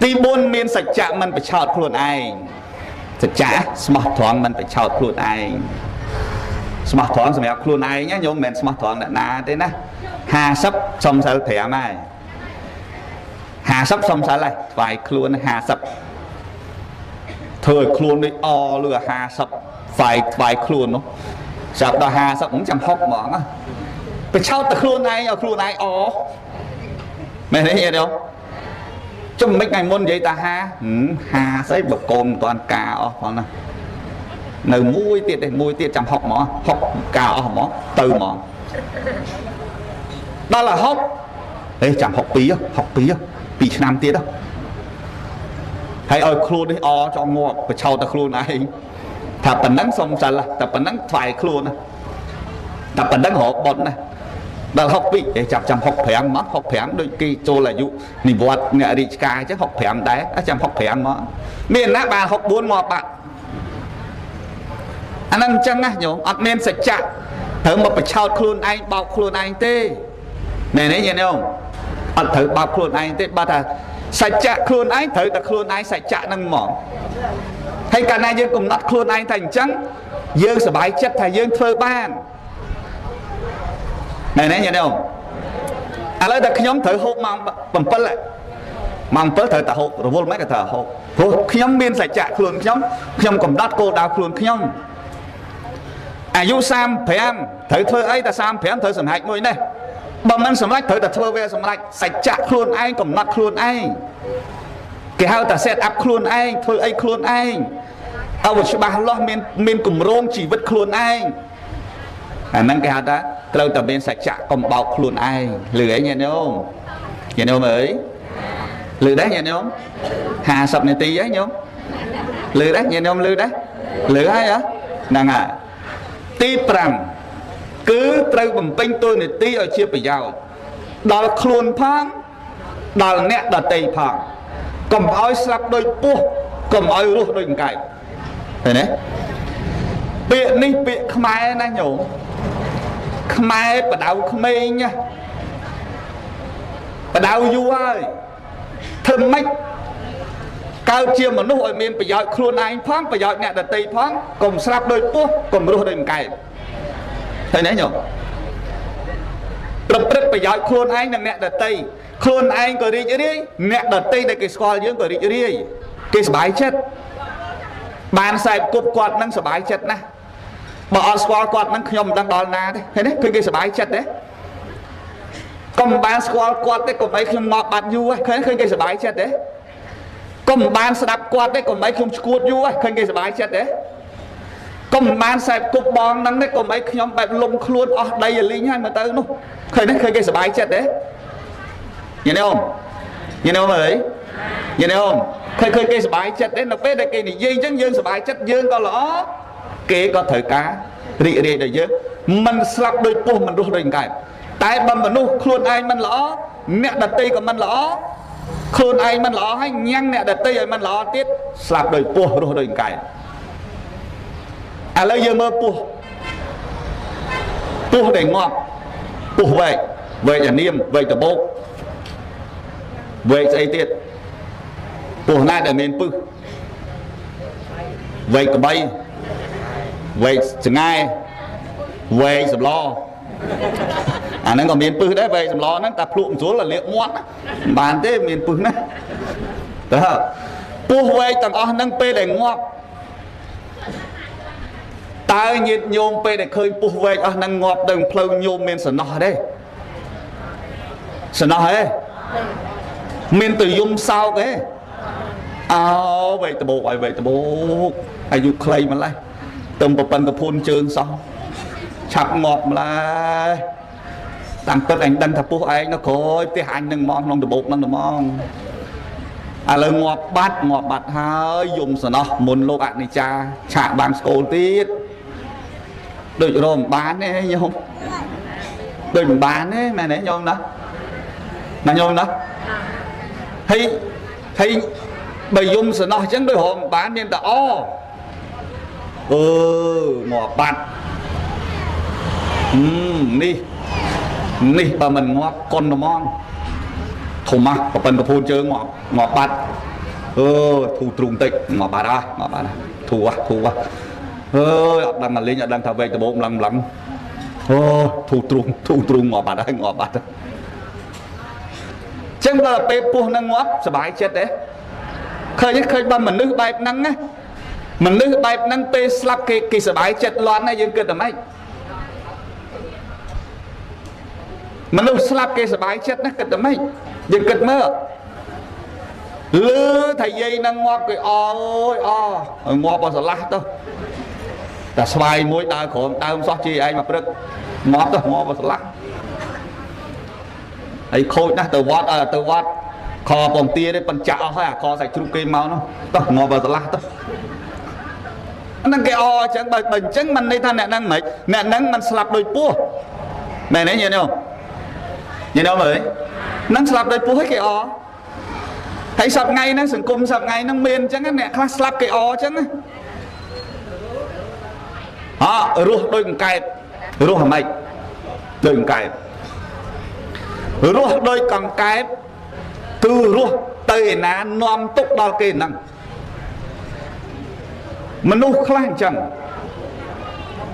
Speaker 1: ទី4មានសច្ចៈមិនបញ្ឆោតខ្លួនឯងសច្ចៈស្មោះត្រង់មិនបញ្ឆោតខ្លួនឯងស្មោះត្រង់សម្រាប់ខ្លួនឯងណាញោមមិនមែនស្មោះត្រង់អ្នកណាទេណា50សុំសិល5ហើយ50សុំសិលហើយថ្វាយខ្លួន50ធ្វើឲ្យខ្លួននេះអលឺ50ថ្វាយខ្លួននោះចាប់ដល់50ចាំ60ហ្មងបញ្ឆោតតែខ្លួនឯងឲ្យខ្លួនឯងអមែនទេយល់ចំមិនថ្ងៃមុននិយាយថា50ស្អីបើកូនមិនតាន់ការអស់ផងណានៅមួយទៀតចាំ60ហ្មង60ការអស់ហ្មងទៅហ្មងដល់ដល់60ចាំ62 2ឆ្នាំទៀតហើយឲ្យខ្លួននេះអចង់ងាប់បញ្ឆោតតែខ្លួនឯងថាប៉ុណ្ណឹងសុំសិលតែប៉ុណ្ណឹងថ្វាយខ្លួនណាតែប៉ុណ្ណឹងរកបុតណាដល់62ចាប់ចាំ65មក65ដូចគេចូលអាយុនិវត្តន៍អ្នករាជការអញ្ចឹង65ដែរចាំ65មកមានណាបាន64មកបាត់អាហ្នឹងអញ្ចឹងណាញោមអត់មានសច្ចៈត្រូវមកបញ្ឆោតខ្លួនឯងបោកខ្លួនឯងទេណែនេះញោមអត់ត្រូវបោកខ្លួនឯងទេបើថាសច្ចៈខ្លួនឯងត្រូវតែខ្លួនឯងសច្ចៈហ្នឹងហ្មងហើយកាលណាយើងកំណត់ខ្លួនឯងថាអញ្ចឹងយើងសប្បាយចិត្តថាយើងធ្វើបានណែញាតិញោមឥឡូវតែខ្ញុំត្រូវហូបម៉ោង7ម៉ោង7ត្រូវតែហូបរវល់មិនក៏ត្រូវហូបព្រោះខ្ញុំមានសច្ចៈខ្លួនខ្ញុំកំណត់គោលដៅខ្លួនខ្ញុំអាយុ35ត្រូវធ្វើអីតែ35ត្រូវសម្រេចមួយនេះបើមិនសម្រេចត្រូវតែធ្វើវាសម្រេចសច្ចៈខ្លួនឯងកំណត់ខ្លួនឯងគេហៅថា set up ខ្លួនឯងធ្វើអីខ្លួនឯងឲ្យវាច្បាស់លាស់មានគម្រោងជីវិតខ្លួនឯងអាហ្នឹងគេហៅថាត្រូវតែមានសច្ចៈកុំបោកខ្លួនឯងលឺអីញាតិញោមអើយលឺដែរញាតិញោម50នាទីហ៎ញោមលឺដែរញាតិញោមលឺដែរលឺហើយហ្នឹងហើយទី5គឺត្រូវបំពេញតួនាទីឲ្យជាប្រយោជន៍ដល់ខ្លួនផងដល់អ្នកដទៃផងកុំឲ្យស្លាប់ដូចពស់កុំឲ្យរស់ដូចកង្កែបឃើញទេពាក្យនេះពាក្យខ្មែរណាញោមខ្មែរបដៅក្មេងបដៅយូរហើយធ្វើម៉េចកើតជាមនុស្សឲ្យមានប្រយោជន៍ខ្លួនឯងផងប្រយោជន៍អ្នកដទៃផងកុំស្លាប់ដូចពស់កុំរស់ដូចកង្កែបឃើញទេញោមប្រព្រឹត្តប្រយោជន៍ខ្លួនឯងនិងអ្នកដទៃខ្លួនឯងក៏រីករាយអ្នកដទៃដែលគេស្គាល់យើងក៏រីករាយគេសប្បាយចិត្តបានខ្សែគប់គាត់នឹងសប្បាយចិត្តណាស់បើអត់ស្គាល់គាត់នឹងខ្ញុំមិនដឹងដល់ណាទេឃើញទេគឺគេសប្បាយចិត្តទេកុំបានស្គាល់គាត់ទេកុំឲ្យខ្ញុំងប់បាត់យូរឃើញគេសប្បាយចិត្តទេកុំបានស្ដាប់គាត់ទេកុំឲ្យខ្ញុំឈួតយូរឃើញគេសប្បាយចិត្តទេកុំបានខ្សែគប់បងនឹងទេកុំឲ្យខ្ញុំបែបលំខ្លួនអស់ដីលីងហើយមកទៅនោះឃើញទេឃើញគេសប្បាយចិត្តទេញញោមអើយញញោមឃើញគេសប្បាយចិត្តទេនៅពេលដែលគេនិយាយអញ្ចឹងយើងសប្បាយចិត្តយើងក៏ល្អគេក៏ត្រូវការរីករាយដល់យើងមិនស្លាប់ដូចពស់មិនរស់ដូចកង្កែបតែបើមនុស្សខ្លួនឯងមិនល្អអ្នកដទៃក៏មិនល្អខ្លួនឯងមិនល្អហើយញ៉ាំងអ្នកដទៃឲ្យមិនល្អទៀតស្លាប់ដោយពស់រស់ដោយកង្កែបឥឡូវយើងមើលពស់ដែលងាប់ពស់វែកអានាមវែកដបោកវែកស្អីទៀតពស់ណាដែលមានពឹសវែកក្បីវែកចង្អែវែកសម្លអាហ្នឹងក៏មានពឹសដែរវែកសម្លហ្នឹងតែភ្លក់មិនស្រួលលាកមាត់បានទេមានពឹសណាតើពស់វែកទាំងអស់ហ្នឹងពេលដែលងាប់តើញាតិញោមពេលដែលឃើញពស់វែកអស់ហ្នឹងងាប់ទៅផ្លូវញោមមានសំណោះទេសំណោះទេ miền từ yum sao cái vậy tao bộ vậy tao bộ ai dục clay mà lại tầm một phần cái phun trường sao chặt ngọt là tăng tất anh đăng thập bố anh nó khôi cái hành đừng mong lòng được bột năng được mong lời ngọt bát hơi dùng sao nó muốn lô bạn này cha chả bằng school tiết đôi rồi bán đấy nhung đôi bán đấy mẹ đấy nhung đó mà nhung đó hay bởi dùng sao nó chẳng đôi hồn bán nên ta ngọt bát đi bà mình ngọt con nó mong thùng mà bà mình có phun chơi ngọt bát thu trùng tịch ngọt bát à thu à đang là lên đang thảo về từ bộ lắm thu trùng ngọt bát chẳng là bê buông năng ngọt sẽ bái chết đấy khơi bà mình nước bài năng á mình nước bài năng bê slap cái sẽ bái chết loạn này dương cực là mấy mình đâu slap cái sẽ bái chết nó cực là mấy dương cực mơ lư thầy dây năng ngọt cái ngọt bao giờ lát đâu ta xoay mũi ta khổ ta không xót chi ai mà bực ngọt bao giờ lát ấy khôi nè từ vót kho bồng tia đấy phần chạo hay kho sạch chụp cây máu nó ngọt bao giờ lát đó năng cái chẳng bình chứng mình đây than nè năng mấy nè năng mình slap đôi pua này nấy nhìn không vậy năng slap đôi pua hết cái thấy sập ngay năng sừng cung sập ngay năng miền chẳng nè class slap cái chẳng ruột đôi cài ruột hàm mày đôi cài ruột đôi cầm cái từ ruột tây ná nom túc đào kê năng mình nu khang chẳng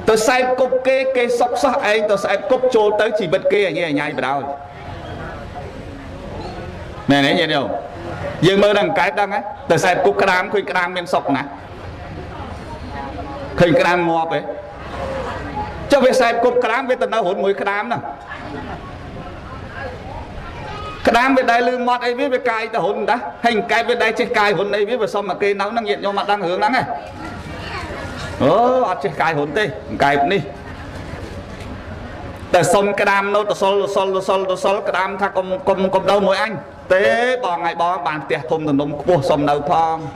Speaker 1: tôi xem cục kê sọc sọ anh tôi xem cục trôi tới chỉ bật kê như nhai vào đâu này nấy nhìn không dương mơ đằng cái đằng ấy tôi xem cục cái đám bên sọc nè khơi cái đám ngọt ấy cho việc xem cục cái đám với tận đâu hồn mũi cái đám nè cái đám bên đây lưng ngọt ấy biết về cài ta hồn đã hình cái bên đây trên cài hồn đây biết về xong mà cây nấu năng nhiệt cho mặt đang hướng nắng này trên cài hồn tê cài điแต่ xong cái đám đâu sol cái đám thà cùng đâu mỗi anh tế bò ngày bò bàn tiệt thùng từng đông cua xong đâu phong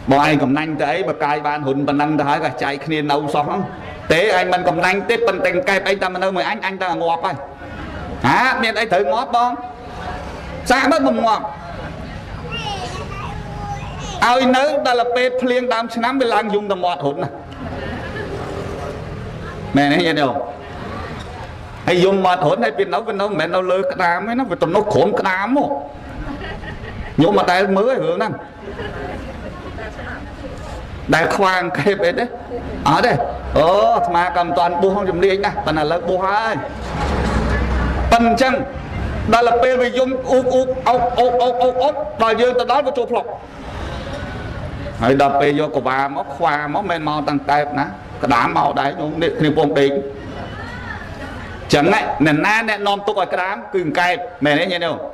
Speaker 1: bò anh cầm nanh tới bờ cài bàn hồn bàn năng thấy cả chạy kia nấu xong tế anh mình cầm nanh tết bàn tình cài anh ta mà đâu mỗi anh ta là ngọt ai miền đây thử ngọt bông xa mất mồm ngọt ai nỡ ta là bê phliêng đám nắm bên làng dùng tầm ngọt hồn này mẹ này nhìn không hay dùng ngọt hồn hay bên nấu mẹ nấu lơ cái đám ấy nó phải tầm nó khổm cái đám không nhưng mà đây mới hướng năng đại khoang cái bên đấy ở đây mà cầm toàn bu không chùm đi anh nè toàn là lớp bu hai phần chân đây là bê về dùng ốc đòi dương ta đói vào chỗ phọc hãy đập bê vô của bà móc khoa móc men màu tăng tẹp ná cái đám màu đấy cũng để khi bông đỉnh chẳng này nền na nè non tôi gọi cái đám cưng cài mẹ đấy nhìn đâu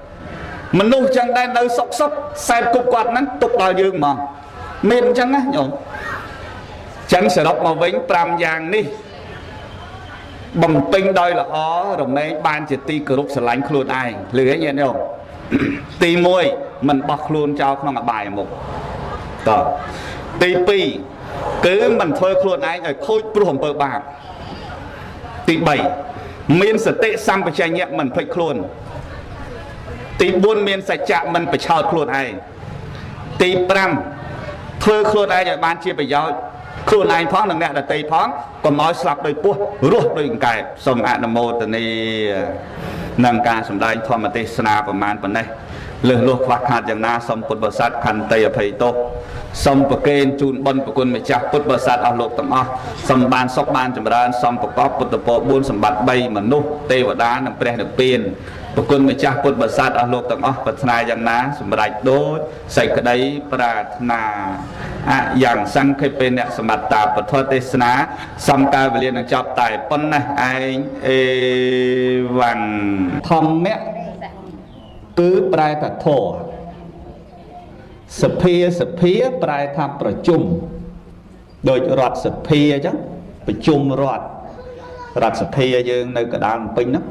Speaker 1: mình nuôi chẳng đây nơi sốc xem cục quạt nắng tục đòi dương mà mềm chẳng á nhổ chẳng sẽ đọc màu vĩnh pram vàng đi bằng tinh đây là rồi mấy ban chỉ ti cờ lúc sẽ lánh luôn ai lưới nhìn đâu ti môi mình bọc luôn cho không là bài một ti pi cứ mình thôi luôn ai ở khôi pruồng bờ bạc ti 7 miên sẽ tệ xăm phải trải nghiệm mình phải luôn ti 4 miên sẽ chạm mình phải chào luôn ai ti 5 thôi luôn ai ở ban chia phải giaoខ្លួនឯងផងនឹងអ្នកដទៃផងកុំឲ្យស្លាប់ដោយពោះរស់ដោយកែសូមអនុមោទនានឹងការសម្ដែងធម្មទេសនាប្រមាណប៉ុណ្ណេះលឺលោះខ្វះខាតយ៉ាងណាសូមពុទ្ធបរិស័ទខន្តីអភ័យទោស Xong bậc kênh chun bần bậc quân mẹ chạp bút bờ sát ở lục tầng ọ xong bàn sóc bàn chầm ra xong bậc có bút tập bộ buôn xong bát bay mà nụ tê và đá nằm pre được tiền bậc quân mẹ chạp bút bờ sát ở lục tầng ọ bậc này dàng ná xong rạch đôi xây cái đấy bà nà dàng sang khi bên nè xong bát tạp bậc thoát tê sná xong ca về liên đang chọc tài phân này anh vàng thom mẹ cứ bài thật thổสเพียปลายทำประชุมโดยรอดสเพียจ้ะประชุมรอดสเพียยังในกระดานปิงนะ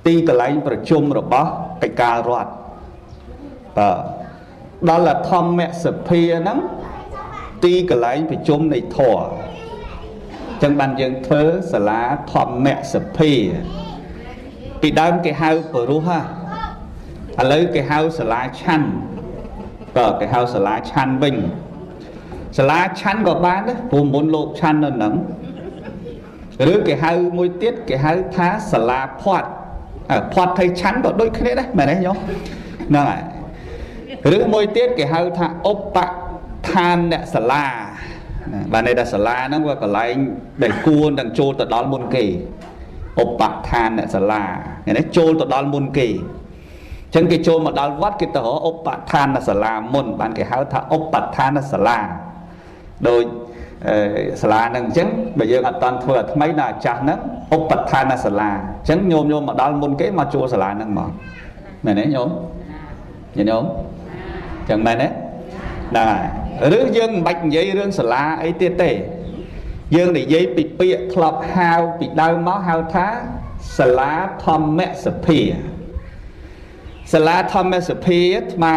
Speaker 1: ตีกระไรประชุมหรือเปล่ากิจการรอดđó là thom mẹสเพียนั้นตีกระไรประชุมในถั่วจังบันยังเธอสลาทอมแม่สเพียปีดามเกฮาวปรู้ฮะอะไรเกฮาวสลาชันcái hao sả lá chăn bình sả lá chăn của bạn đấy vùng bốn lục chăn là nắng rồi cái hao môi tiết cái hao thá sả lá phọt thấy chăn có đôi khi đấy mà đấy nhá này rồi môi tiết cái hao thá ốp bạc than nè sả lá bạn này là sả lá nó qua cái lại để cuốn đằng trôi từ đó môn kỳ ốp bạc than nè sả lá này đấy trôi từ đó môn kỳ chân cái chôn mà đào vắt cái tờ ốp bát than là sả la môn bạn cái háo thà ốp bát than là sả la đôi sả la nâng chấn bây giờ anh toàn thừa mấy là chả nấng ốp bát than là sả la chấn nhôm mà đào môn cái mà chua sả la nâng mỏ mày đấy nhôm nhìn nhôm chẳng mày đấy này rước dương bạch giấy rương sả la ấy tiết tề dương để giấy bị bịa club hao bị đau máu hao thá sả la thom mẹ sập phìสลาทอมเมสเพสมา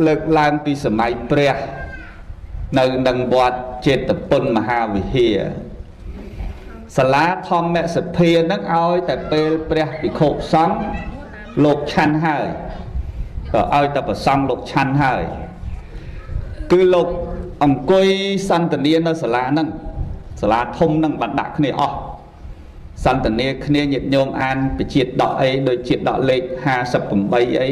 Speaker 1: เลิกลานปีสมัยเปรียในดังบวชเจตปนมหาวิเฮียสลาทอมเมสเพสนักเอาแต่เปรเปรียปีโคกซ้ำโลกชันให้ก็เอาแต่ประซ้ำโลกชันให้คือโลกអង្គុយសន្តានានៅសាលាហ្នឹងសាលាធំហ្នឹងបាត់ដាក់គ្នាអស់សន្តានាគ្នាញាតិញោមអានពីជាតិដកអីដូចជាតិដកលេខ58អី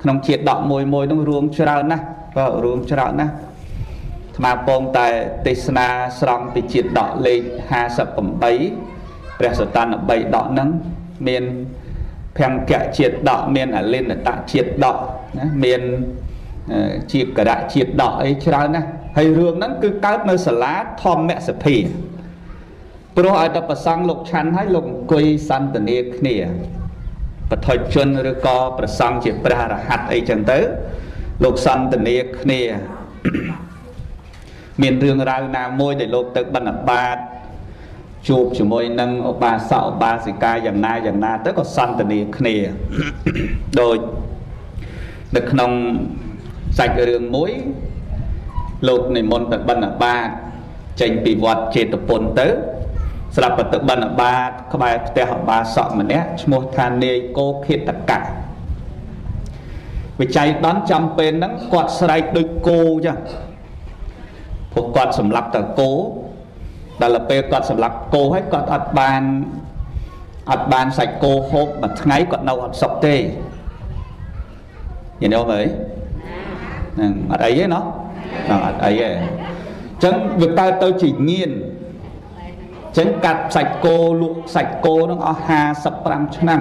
Speaker 1: ក្នុងជាតិដកមួយហ្នឹងរួមច្រើនណាស់ក៏រួមច្រើនណាស់អាត្មាពងតែទេសនាស្រង់ពីជាតិដកលេខ58ព្រះសតន3ដកហ្នឹងមានភង្គៈជាតិដកមានអលិនតជាតិដកណាមានជាករៈជាតិដកអីច្រើនណាស់ហើយរឿងហ្នឹងគឺកើតនៅសាលាធម្មសភាព្រោះឲ្យតែប្រសង់លោកឆាន់ឲ្យលោកអង្គុយសន្តានាគ្នាបឋិជនឬក៏ប្រសង់ជាព្រះអរហន្តអីចឹងទៅលោកសន្តានាគ្នាមានរឿងរ៉ាវណាមួយដែលលោកទៅបណ្ឌបាតជួបជាមួយនឹងឧបាសកឧបាសិកាយ៉ាងណាទៅក៏សន្តានាគ្នាដោយនៅក្នុងសាច់រឿងមួយលោកនិមន្តទៅបណ្ឌបាតចេញពីវត្តចេតពុនទៅស្រាប់ទៅបណ្ឌបាតក្បែរផ្ទះឧបាសកម្នាក់ឈ្មោះថានាយកោខេតកៈវិច័យដន់ចំពេលហ្នឹងគាត់ស្រែកដូចគោចឹងព្រោះគាត់សម្លាប់តគោដល់ពេលគាត់សម្លាប់គោហើយគាត់អត់បានសាច់គោហូបមួយថ្ងៃគាត់នៅអត់សុខទេញញោមអើយហ្នឹងអត់អីទេណោះអត់អីទេអញ្ចឹងវាកើតទៅជាញៀនចឹងកាត់សាច់គោលក់សាច់គោនឹងអស់55ឆ្នាំ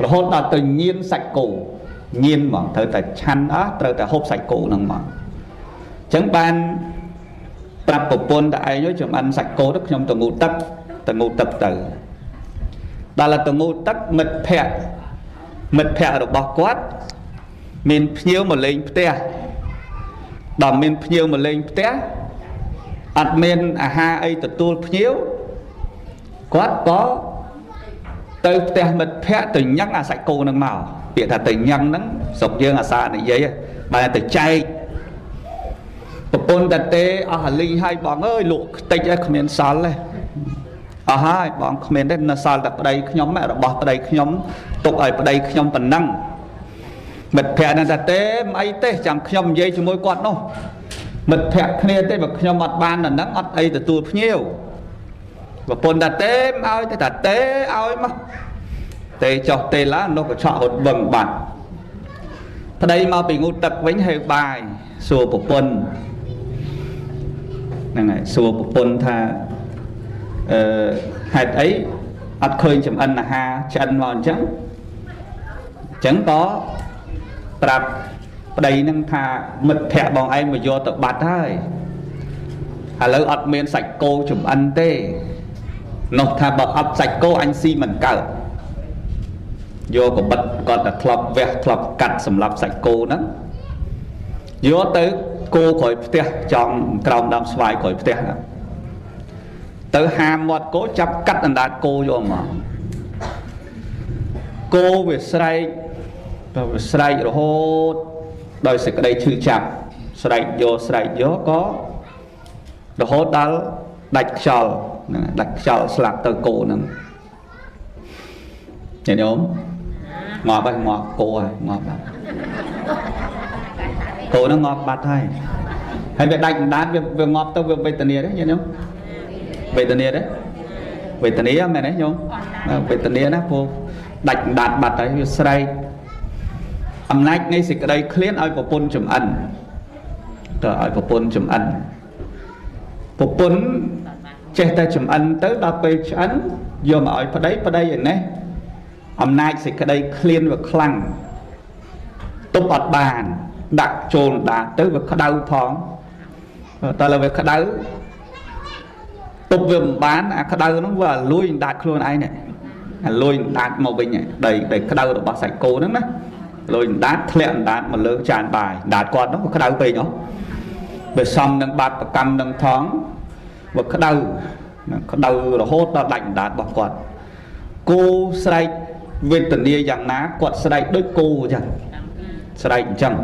Speaker 1: រហូតដល់ទៅញៀនសាច់គោញៀនហ្មងត្រូវតែឆាន់ត្រូវតែហូបសាច់គោនឹងហ្មងចឹងបានប្រាប់ប្រពន្ធតែឯងចាំអានសាច់គោទៅខ្ញុំទៅងូតទឹកទៅដល់ទៅងូតទឹកមិត្តភ័ក្តិរបស់គាត់មានភ្ញៀវមកលេងផ្ទះដល់មានភ្ញៀវមកលេងផ្ទះអត់មានអាហារអីទទួលភ្ញៀវគាត់ក៏ទៅផ្ទះមិត្តភ័ក្តិទៅញ៉ាំអាសាច់គោនឹងមកពាក្យថាទៅញ៉ាំហ្នឹងស្រុកយើងអាសានិយាយបែរទៅចែកប្រពន្ធតាទេអស់អាលីឲ្យបងអើយលក់ខ្ទេចឲ្យគ្មានសល់ទេអស់ហើយបងគ្មានទេនៅសល់តែប្តីខ្ញុំរបស់ប្តីខ្ញុំទុកឲ្យប្តីខ្ញុំប៉ុណ្ណឹងមិត្តភ័ក្តិនឹងតាទេមិនអីទេចាំខ្ញុំនិយាយជាមួយគាត់នោះមិត្តភ័ក្តិគ្នាទេបើខ្ញុំអត់បានដល់ហ្នឹងអត់អីទទួលភ្ញៀវប្រពន្ធតាទេមិនឲ្យទេតាទេឲ្យមកទេចុះទេឡានោះក៏ឆក់រត់បឹងបាត់ ប្តីមកពីងូតទឹកវិញហេវបាយសួរប្រពន្ធហ្នឹងហើយសួរប្រពន្ធថាហេតុអីអត់ឃើញចំអិនអាហារឆ្អិនមកអញ្ចឹងក៏ប្រាប់ប្តីនឹងថាមិត្តភក្តិបងឯងមកយកទៅបាត់ហើយឥឡូវអត់មានសាច់គោចំអិនទេនោះថាបើអត់សាច់គោអញស៊ីមិនកើតយកកបិតគាត់តែធ្លាប់វះធ្លាប់កាត់សម្រាប់សាច់គោហ្នឹងយកទៅគោក្រោយផ្ទះចង់ក្រោមដើមស្វាយក្រោយផ្ទះហ្នឹងទៅហាមមាត់គោចាប់កាត់អណ្ដាតគោយកមកគោវាស្រែករហូតដោយសេចក្តីឈឺចាប់ស្រែកយកក៏រហូតដល់ដាច់ខ្យល់ហ្នឹងដាច់ខ្យល់ស្លាប់ទៅគោហ្នឹងញញោមងាប់ហើយងាប់គោហើយងាប់បាត់គោហ្នឹងងាប់បាត់ហើយវាដាច់អណ្ដាតវាងាប់ទៅវាវេទនាទេញញោមវេទនាទេវេទនាមែនទេញោមវេទនាណាព្រោះដាច់អណ្ដាតបាត់ហើយវាស្រែកអំណាចនៃសេចក្តីឃ្លានឲ្យប្រពន្ធចំអិនទៅឲ្យប្រពន្ធចំអិនប្រពន្ធចេះតែចំអិនទៅដល់ពេលឆ្អិនយកមកឲ្យប្តីឯនេះអំណាចសេចក្តីឃ្លានវាខ្លាំងទប់អត់បានដាក់ចូលដាទៅវាក្តៅផងតែឡើយវាក្តៅទប់វាមិនបានអាក្តៅហ្នឹងវាលួយដាច់ខ្លួនឯងនេះអាលួយដាច់មកវិញដីក្តៅរបស់សាច់គោហ្នឹងណាលុយដាតធ្លាក់ដាតមកលើចានបាយដាតគាត់នោះក៏ក្តៅពេកហ៎បើសំនឹងបាតប្រកម្មនឹងថងវាក្តៅរហូតដល់ដាច់ដាតរបស់គាត់គោស្រែកវេទនាយ៉ាងណាគាត់ស្រែកដូចគោអញ្ចឹងស្រែកអញ្ចឹង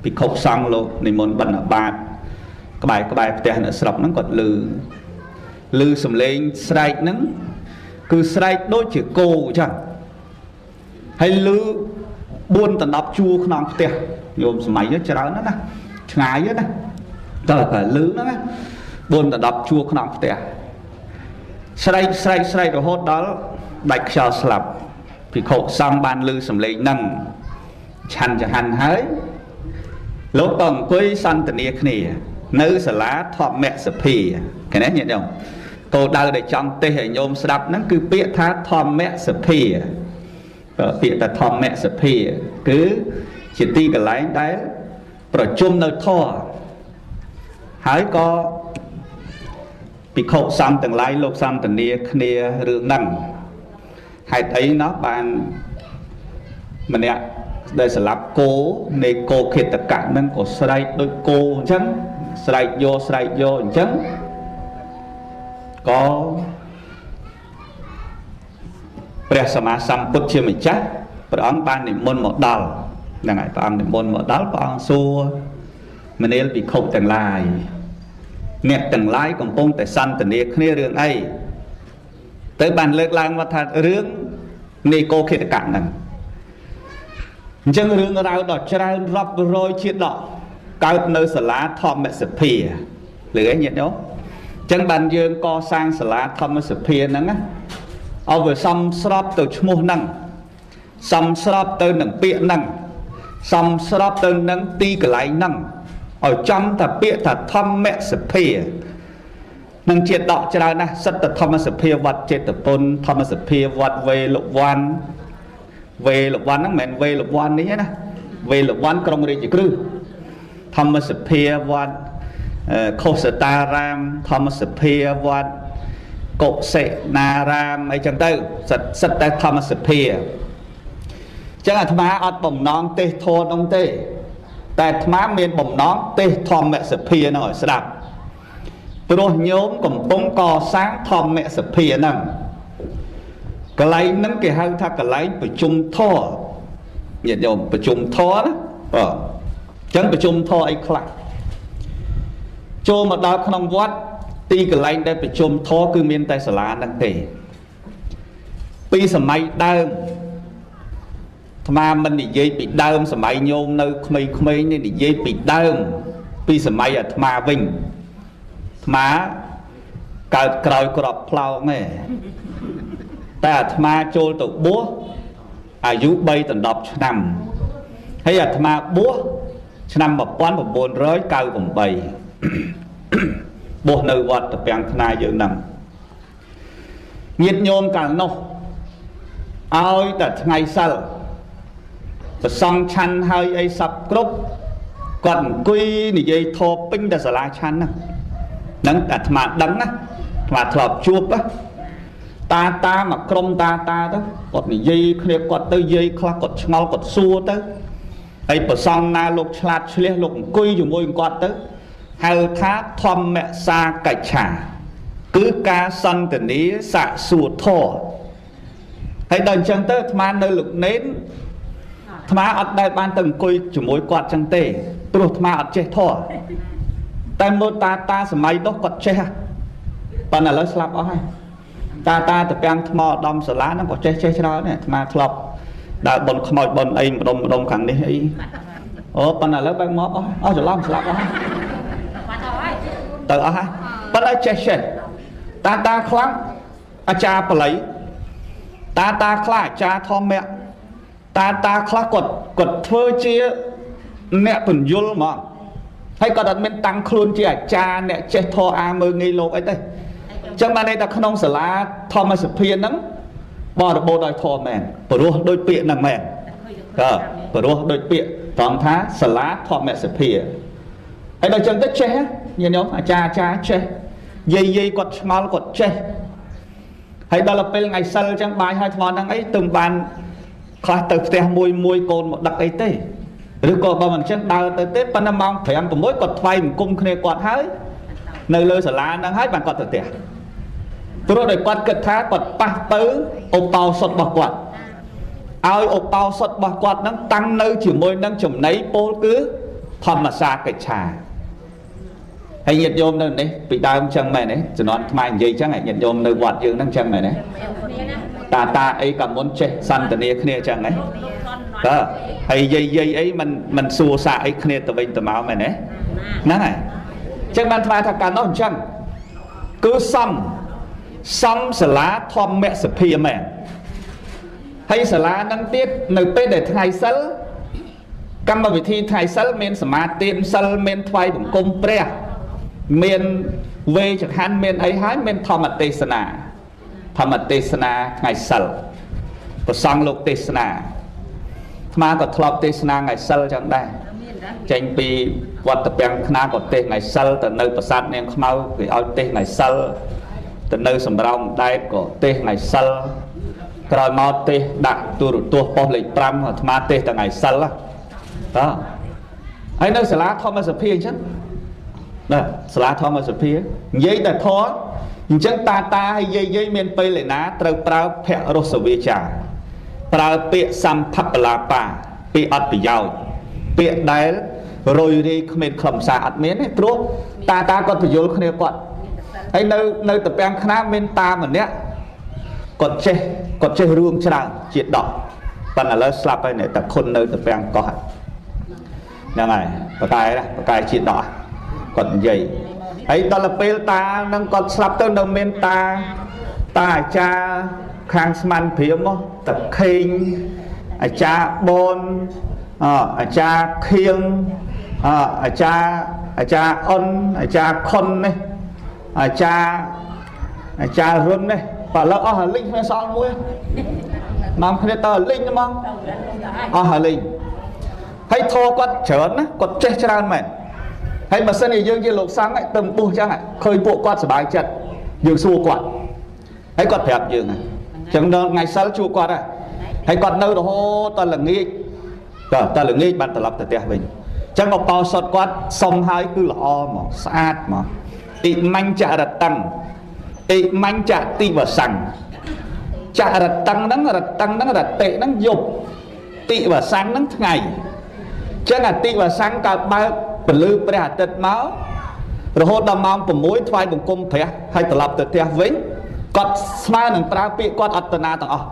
Speaker 1: ភិក្ខុសង្ឃលោកនិមន្តបណ្ឌបាតក្បែរផ្ទះនៅស្រុកហ្នឹងគាត់ឮសំឡេងស្រែកហ្នឹងគឺស្រែកដូចជាគោអញ្ចឹងហើយឮ4 ដណ្ដប់ជួរក្នុងផ្ទះយោមសម័យច្រើនណាស់ឆ្ងាយណាតើលឺហ្នឹងណា4 ដណ្ដប់ជួរក្នុងផ្ទះស្រែករហូតដល់ដាច់ខ្យល់ស្លាប់ភិក្ខុសង្ឃបានឮសំឡេងហ្នឹងឆាន់ចហាន់ហើយលោកក៏អង្គុយសន្ទនាគ្នានៅសាលាធម្មសភាឃើញទេញាតិញោមគោលដៅដែលចង់ទេសឲ្យញោមស្ដាប់ហ្នឹងគឺពាក្យថាធម្មសភាពាក្យថាធម្មសភាគឺជាទីកន្លែងដែលប្រជុំនៅធម៌ហើយក៏ភិក្ខុសង្ឃទាំងឡាយលោកសន្ទនាគ្នារឿងហ្នឹងហេតុអីណោះបានម្នាក់ដែលស្លាប់គោនៃគោខេតកៈហ្នឹងក៏ស្រែកដូចគោអញ្ចឹងស្រែកយកអញ្ចឹងក៏ព្រះសម្មាសម្ពុទ្ធជាម្ចាស់ព្រះអង្គបាននិមន្តមកដល់ហ្នឹងហើយព្រះអង្គនិមន្តមកដល់ព្រះអង្គសួរមនាលភិក្ខុទាំងឡាយអ្នកទាំងឡាយកំពុងតែសន្ទនាគ្នារឿងអីទៅបានលើកឡើងមកថារឿងនៃគោខេតកៈហ្នឹងអញ្ចឹងរឿងរ៉ាវដ៏ច្រើនរាប់រយជាដកកើតនៅសាលាធម្មសភាលឺឯងញាតិញោមអញ្ចឹងបានយើងកសាងសាលាធម្មសភាហ្នឹងណាឲ្យវាសមស្របទៅឈ្មោះហ្នឹងសមស្របទៅនឹងពាក្យហ្នឹងសមស្របទៅនឹងទីកន្លែងហ្នឹងឲ្យចំតែពាក្យថាធម្មសភានឹងជាដកច្រើនណាស់សិទ្ធិធម្មសភាវត្តចេតពុនធម្មសភាវត្តវេលវ័នហ្នឹងមិនមែនវេលវ័ននេះណាវេលវ័នក្រុងរាជក្រឹសធម្មសភាវត្តខុសតារាមធម្មសភាវត្តកុសិណារាមអីចឹងទៅសិតតែធម្មសភាចឹងអាត្មាអត់បំណងទេសធរនោះទេតែអាត្មាមានបំណងទេសធម្មសភានោះឲ្យស្ដាប់ព្រោះញោមកំពុងកសាងធម្មសភាហ្នឹងកន្លែងហ្នឹងគេហៅថាកន្លែងប្រជុំធរញាតិញោមប្រជុំធរណាចឹងប្រជុំធរអីខ្លះចូលមកដល់ក្នុងវត្តទីកន្លែងដែលប្រជុំធរគឺមានតែសាលាហ្នឹងទេពីសម័យដើមអាត្មាមិននិយាយពីដើមសម័យញោមនៅក្មេងៗនេះនិយាយពីដើមពីសម័យអាត្មាវិញអាត្មាកើតក្រោយក្របផ្លោកទេតែអាត្មាចូលទៅបួសអាយុ3 ដល់ 10 ឆ្នាំ ហើយអាត្មាបួសឆ្នាំ 1998 បួសនៅវត្តតាពាំងថ្នាយយើងហ្នឹងញាតិញោមកាលនោះឲ្យតែថ្ងៃសិលប្រសងឆាន់ហើយអីសពគ្រប់គាត់អង្គុយនិយាយធម៌ពេញតែសាលាឆាន់ហ្នឹងអាត្មាដឹងណាអាត្មាធ្លាប់ជួបតាមកក្រុមតាទៅគាត់និយាយគ្នាគាត់ទៅនិយាយខ្លះគាត់ឆ្ងល់គាត់សួរទៅហើយប្រសងណាលោកឆ្លាតឆ្លៀសលោកអង្គុយជាមួយគាត់ទៅហៅថាធម្មសាកិច្ឆាគឺការសន្ទនាសាកសួរធម៌ហើយដល់អញ្ចឹងទៅអាត្មានៅលោកនេនអាត្មាអត់ដែលបានទៅអង្គុយជាមួយគាត់ចឹងទេព្រោះអាត្មាអត់ចេះធម៌តែមើលតាសម័យនោះគាត់ចេះប៉ុន្តែឥឡូវស្លាប់អស់ហើយតាទៅពាំងថ្មដំសាលាហ្នឹងក៏ចេះច្រើនដែរអាត្មាធ្លាប់ដើរបនខ្មោចបនអីម្ដុំខាងនេះអីអូប៉ុន្តែឥឡូវបែកមកអស់ច្រឡំស្លាប់អស់ហើយទៅអស់ហើយប៉ុន្តែចេះតាខ្លាំងអាចារ្យបល័យតាខ្លះអាចារ្យធម្មៈតាខ្លះគាត់ធ្វើជាអ្នកពន្យល់ហ្មងហើយគាត់អត់មានតាំងខ្លួនជាអាចារ្យអ្នកចេះធម៌អាមើលងាយលោកអីទេចឹងបានន័យថាក្នុងសាលាធម្មសភាហ្នឹងបរិបូរដោយធម៌មែនព្រោះដូចពាក្យហ្នឹងមែនព្រោះដូចពាក្យត្រង់ថាសាលាធម្មសភាហើយដល់ចឹងទៅចេះញាតិញោមអាចារ្យចេះយាយគាត់ឆ្ងល់គាត់ចេះហើយដល់ពេលថ្ងៃសិលចឹងបាយហើយថ្មហ្នឹងអីទៅបានខ្លះទៅផ្ទះមួយកូនមកដឹកអីទេឬក៏បើមិនចឹងដើរទៅទេប៉ុន្តែម៉ោង 5-6 គាត់ថ្វាយបង្គំគ្នាគាត់ហើយនៅលើសាលាហ្នឹងហើយបានគាត់ទៅផ្ទះព្រោះដោយគាត់គិតថាគាត់ប៉ះទៅឧបោសថរបស់គាត់ឲ្យឧបោសថរបស់គាត់ហ្នឹងតាំងនៅជាមួយនឹងចំណីពោលគឺធម្មសាកិច្ឆាហើយញាតិញោមនៅនេះពីដើមចឹងមែនទេជំនាន់ខ្មែរនិយាយចឹងញាតិញោមនៅវត្តយើងហ្នឹងចឹងមែនទេតាអីក៏មុនចេះសន្ទនាគ្នាចឹងហ៎ហើយយាយអីមិនសួរសាអីគ្នាទៅវិញទៅមកមែនទេហ្នឹងហើយចឹងបានថ្មថាកាលនោះអញ្ចឹងគឺសំសាលាធម្មសភាមែនហើយសាលាហ្នឹងទៀតនៅពេលដែលថ្ងៃសិលកម្មវិធីថ្ងៃសិលមានសមាទានសិលមានថ្វាយបង្គំព្រះមានវេចក្ខណ្ឌមានអីហើយមានធម្មទេសនាថ្ងៃសិលប្រសង់លោកទេសនាអាត្មាក៏ធ្លាប់ទេសនាថ្ងៃសិលចឹងដែរចេញពីវត្តពាំងថ្នាក៏ទេសថ្ងៃសិលទៅនៅប្រាសាទនាងខ្មៅគេឲ្យទេសថ្ងៃសិលទៅនៅសំរោងដែកក៏ទេសថ្ងៃសិលក្រោយមកទេសដាក់ទូរទស្សន៍ប៉ុស្តិ៍លេខ 5 អាត្មាទេសថ្ងៃសិលហើយនៅសាលាធម្មសភាអញ្ចឹងសាលាធម្មសភានិយាយតែធម៌អញ្ចឹងតាហើយយាយមានពេលឯណាត្រូវប្រើភរសវាចាប្រើពាក្យសម្ភបលាបាពាក្យអត់ប្រយោជន៍ពាក្យដែលរយរាយគ្មានខ្លឹមសារអត់មានទេព្រោះតាគាត់បញ្យល់គ្នាគាត់ហើយនៅតាពាំងខ្នាមមានតាម្នាក់គាត់ចេះរឿងច្រើនជាដកប៉ុន្តែឥឡូវស្លាប់ហើយតែខុននៅតាពាំងកោះហ្នឹងហើយបកែជាដកគាត់និយាយហើយដល់ពេលតានឹងគាត់ស្លាប់ទៅនៅមានតាអាចារ្យខាងស្មានព្រាមមកតាខេងអាចារ្យបនអាចារ្យខៀងអាចារ្យអុនអាចារ្យខុននេះអាចារ្យរុននេះបើលើអស់លីងគ្មានសល់មួយនាំគ្នាទៅលីងហ្មងអស់លីងហើយធေါ်គាត់ច្រើនណាគាត់ចេះច្រើនមែនហើយបើសិនជាយើងជាលោកសង្ឃទៅពុះចឹងឃើញពួកគាត់សប្បាយចិត្តយើងសួរគាត់ហើយគាត់ប្រាប់យើងហ្នឹងចឹងដល់ថ្ងៃសិលជួបគាត់ហើយគាត់នៅរហូតដល់ល្ងាចបានត្រឡប់ទៅផ្ទះវិញចឹងឧបោសថគាត់សុំហើយគឺល្អហ្មងស្អាតហ្មងអ៊ីមញ្ញចរតੰអ៊ីមញ្ញចតិវសੰចរតੰហ្នឹងរតੰហ្នឹងរតិហ្នឹងយប់តិវសੰហ្នឹងថ្ងៃចឹងអាតិវសੰកើតបើកពលឺព្រះអាទិត្យមករហូតដល់ម៉ោង 6 ថ្វាយបង្គំព្រះហើយត្រឡប់ទៅផ្ទះវិញគាត់ស្មើនឹងប្រើពាក្យគាត់អត្តនាទាំងអស់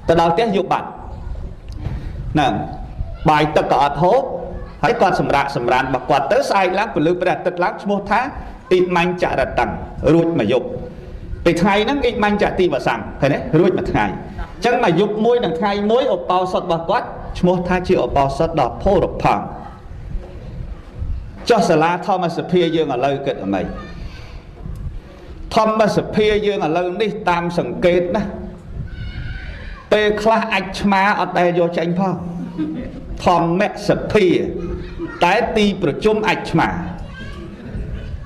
Speaker 1: ទៅដល់ផ្ទះយប់បាត់ហ្នឹងបាយទឹកក៏អត់ហូបហើយគាត់សម្រាកសម្រានរបស់គាត់ទៅស្អែកឡើងពលឺព្រះអាទិត្យឡើងឈ្មោះថាអ៊ីមញ្ញចរតੰរួចមួយយប់ពេលថ្ងៃហ្នឹងអ៊ីមញ្ញចតិវសੰឃើញទេរួចមួយថ្ងៃអញ្ចឹងមួយយប់មួយនិងថ្ងៃមួយឧបោសថរបស់គាត់ ឈ្មោះថាជាឧបោសថដ៏ផូរផង់ចុះសាលាធម្មសភាយើងឥឡូវគិតអ្វីធម្មសភាយើងឥឡូវនេះតាមសង្កេតណាពេលខ្លះអាចឆ្មាអត់ដែលយកចេញផងធម្មសភាតែទីប្រជុំអាចឆ្មា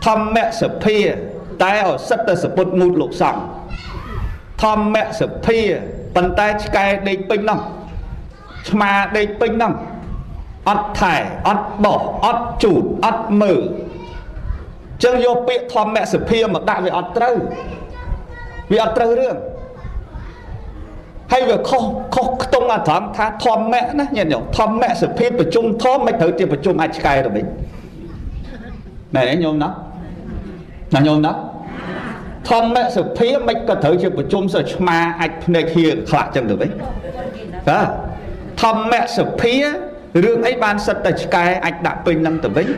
Speaker 1: ធម្មសភាតែអសិទ្ធសពុតងូតលោកសង្ឃធម្មសភាប៉ុន្តែឆ្កែដេកពេញនោះឆ្មាដេកពេញនោះអត់ថែអត់បោះអត់ជូតអត់មើលចឹងយកពាក្យធម្មសភាមកដាក់វាអត់ត្រូវរឿងហើយវាខុសខ្ទង់អាត្រង់ថាធម្មៈណាញាតិញោមធម្មសភាប្រជុំធម្មមិនត្រូវជាប្រជុំអាចឆ្កែទៅវិញណែញោមណាញោមណាធម្មសភាមិនក៏ត្រូវជាប្រជុំសិស្សឆ្មាអាចភ្នែកហៀខ្លះចឹងទៅវិញបាទធម្មសភារឿងអីបានសិតតែឆ្កែអាចដាក់ពេញនឹងទៅវិញ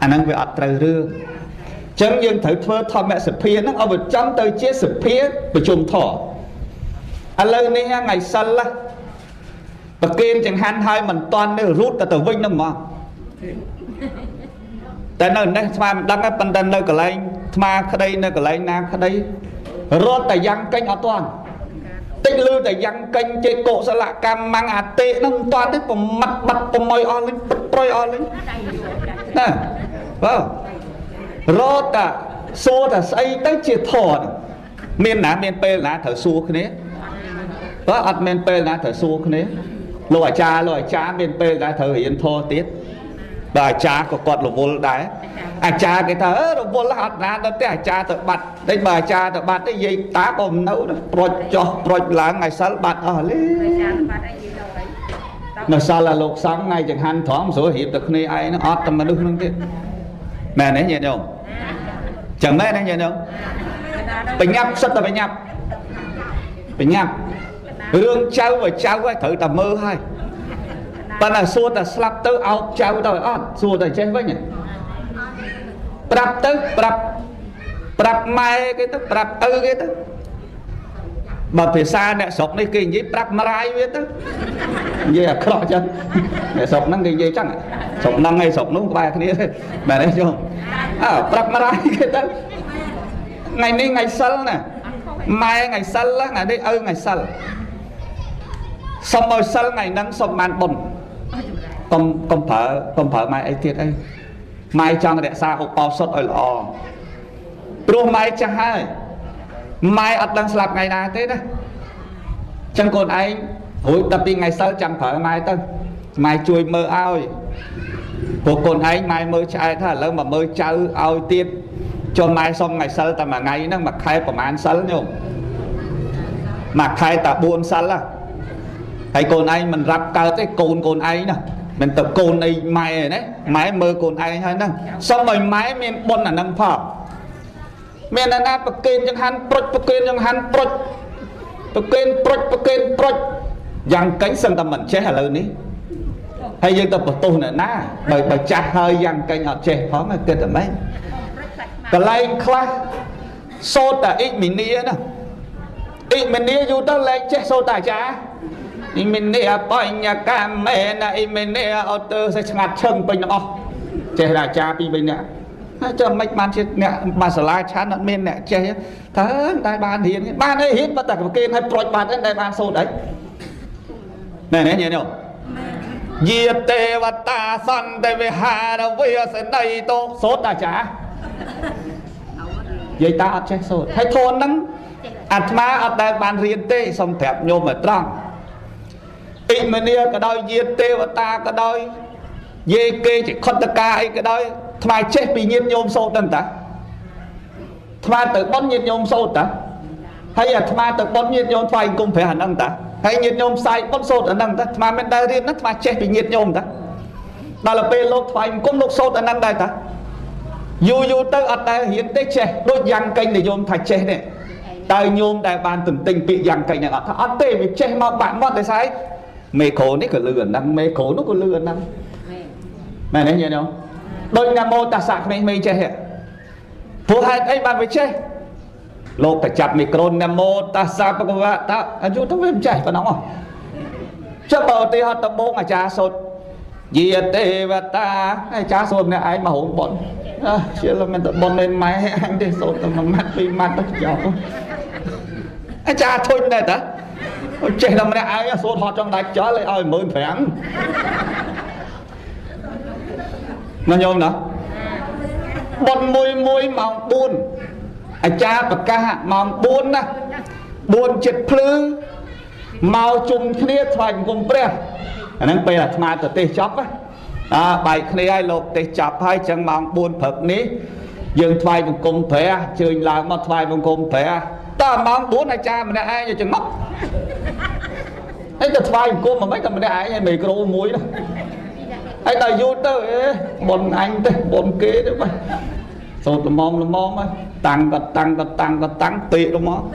Speaker 1: អាហ្នឹងវាអត់ត្រូវរឿងចឹងយើងត្រូវធ្វើធម្មសភាហ្នឹងឲ្យវាចំទៅជាសភាប្រជុំធម៌ឥឡូវនេះថ្ងៃសិលប្រគេនចង្ហាន់ហើយមិនតាន់នេះរូតទៅវិញហ្នឹងហ្មងតែនៅនេះស្មាមិនដឹងប៉ុន្តែនៅកន្លែងស្មាក្តីនៅកន្លែងណាក្តីរត់តែយ៉ាងកេញអត់តាន់តិចលឺតែយ៉ាងកេញជេកុសលកម្មអតិហ្នឹងមិនតាន់ទេប្រមាត់បាត់ប្រមយអស់លេងប្រយអស់លេងណាបាទរត់តែសួរតែស្អីទៅជាធម៌មានណាមានពេលណាត្រូវសួរគ្នាបាទអត់មានពេលណាត្រូវសួរគ្នាលោកអាចារ្យមានពេលណាត្រូវរៀនធម៌ទៀតបាទអាចារ្យក៏គាត់រវល់ដែរអាចារ្យគេថារវល់អត់ណាដល់ទេអាចារ្យទៅបាត់តែបើអាចារ្យទៅបាត់ទេយាយតាក៏មិននៅប្រុចចោះប្រុចឡើងថ្ងៃសិលបាត់អស់លេអាចារ្យបាត់អីយីដល់ហើយនៅសាលាលោកសង្ឃថ្ងៃចង្ហាន់ត្រង់ស្រួលរៀបតែគ្នាឯងហ្នឹងអត់តែមនុស្សហ្នឹងទៀតមែនទេញាតិញោមចឹងមែនទេញាតិញោមបញ្ញាប់សិតតែបញ្ញាប់រឿងចៅឲ្យចៅឲ្យត្រូវតែមើលឲ្យប៉ុន្តែសួរតែស្លាប់ទៅអោបចៅទៅអត់សួរតែចេះវិញប្រាប់ទៅប្រាប់ម៉ែគេទៅប្រាប់ឪគេទៅបើភាសាអ្នកស្រុកនេះគេនិយាយប្រាប់ម្រាយវាទៅនិយាយអាក្រក់ចឹងអ្នកស្រុកហ្នឹងគេនិយាយចឹងស្រុកហ្នឹងហើយស្រុកនោះក្បែរគ្នាទេមែនទេជុំប្រាប់ម្រាយគេទៅថ្ងៃនេះថ្ងៃសិលណាម៉ែថ្ងៃសិលថ្ងៃនេះឪថ្ងៃសិលសុំឲ្យសិលថ្ងៃហ្នឹងសុំបានបុណ្យកុំប្រើម៉ែអីទៀតអីម៉ែចង់រក្សាឧបោសថឲ្យល្អព្រោះម៉ែចាស់ហើយម៉ែអត់ដឹងស្លាប់ថ្ងៃណាទេណាចឹងកូនឯងរួចដល់ពីថ្ងៃសិលចាំប្រើម៉ែទៅម៉ែជួយមើលឲ្យព្រោះកូនឯងម៉ែមើលឆ្អែតថាឥឡូវមកមើលចៅឲ្យទៀតចុះម៉ែសុំថ្ងៃសិលតែមួយថ្ងៃហ្នឹងមួយខែប្រហែលសិលញោមមួយខែតែ4សិលហើយកូនឯងមិនរាប់កើតទេកូនឯងណាមិនទៅកូនអីម៉ែណាម៉ែមើលកូនឯងហើយហ្នឹងសុំឲ្យម៉ែមានបុណ្យអាហ្នឹងផងមានអាណាប្រគេនចង្ហាន់ប្រុចប្រគេនចង្ហាន់ប្រុចប្រគេនប្រុចយ៉ាងកេញសឹងតែមិនចេះឥឡូវនេះហើយយើងទៅបន្ទោសអ្នកណាបើចាស់ហើយយ៉ាងកេញអត់ចេះផងគិតតែម៉េចកន្លែងខ្លះសូត្រតែអ៊ីមីនីណាអ៊ីមីនីយូរទៅលែងចេះសូត្រតែអាចារ្យអ៊ីមីនីបញ្ញកម្មមែនអ៊ីមីនីអត់ទៅស្ងាត់ឈឹងពេញទាំងអស់ចេះតែអាចារ្យ2 3នាក់ហើយចុះមិនបានជាអ្នកបាសាលាឆានអត់មានអ្នកចេះតើតែបានរៀនបានអីរៀនបើតែប្រគេនឲ្យប្រុចបាត់តែបានសូត្រអីណែញ៉ែនោះយាទេវតាសន្តិវិហារវិសេនីតោសូត្រអាចារ្យយាយតាអត់ចេះសូត្រហើយធនហ្នឹងអាត្មាអត់ដែលបានរៀនទេសូមប្រាប់ញោមឲ្យត្រង់អ៊ីមេនីក៏ដោយយាទេវតាក៏ដោយយេគេជាខុទ្ទកាអីក៏ដោយថ្មចេះពីញាតិញោមសូត្រហ្នឹងតាថ្មទៅបន់ញាតិញោមសូត្រតាហើយអាថ្មទៅបន់ញាតិញោមថ្វាយអង្គមព្រះអាហ្នឹងតាហើយញាតិញោមផ្សាយបន់សូត្រអាហ្នឹងតាថ្មមិនដែលរៀនហ្នឹងថ្មចេះពីញាតិញោមតាដល់ពេលលោកថ្វាយអង្គមលោកសូត្រអាហ្នឹងដែរតាយូរទៅអត់ដែលរៀនទេចេះដូចយ៉ាងកេញដែលញោមថាចេះនេះតើញោមដែលបានទន្ទិញពាក្យយ៉ាងកេញហ្នឹងអត់ថាអត់ទេវាចេះមកបាក់មាត់ដោយសារមេក្រូនេះក៏លឺអាហ្នឹងមេក្រូនោះក៏លឺអាហ្នឹងមែនទេញាតិញោមដូចណាមោតាសៈក្មេងៗចេះព្រោះហេតុអីបានវាចេះលោកតែចាប់មីក្រូណាមោតាសៈបកវៈតើអាយុទៅវាមិនចេះប៉ុណ្ណឹង cho bầu tì họ tập bố mà cha sốt diệt tê và ta hay cha sốt này ai mà hỗn bọn chỉ là mình tập bọn lên máy anh đi sốt mà mắt vì mắt nó chào anh cha thôi này ta chạy làm này ai sốt họ trong đạch chó lại ơi mới phèn mà nhôm nữa bọn mùi mong buồn anh cha bậc ca mong buồn nè buồn chết plư mau chung kia thành cùng pre anh bây là mà tê chóp á bài kia ai lột tê chóp hay chẳng mong buồn phật ní dừng thoại cùng cùng pre chơi là mà thoại cùng pre ta mong buồn anh cha mình ai chẳng ngốc ấy ta thoại cùng mà mấy thằng mình ai mày câu muối đó ấy ta vô tới bọn anh tới bọn kế đó mày sốt là mong á tăng tệ đúng không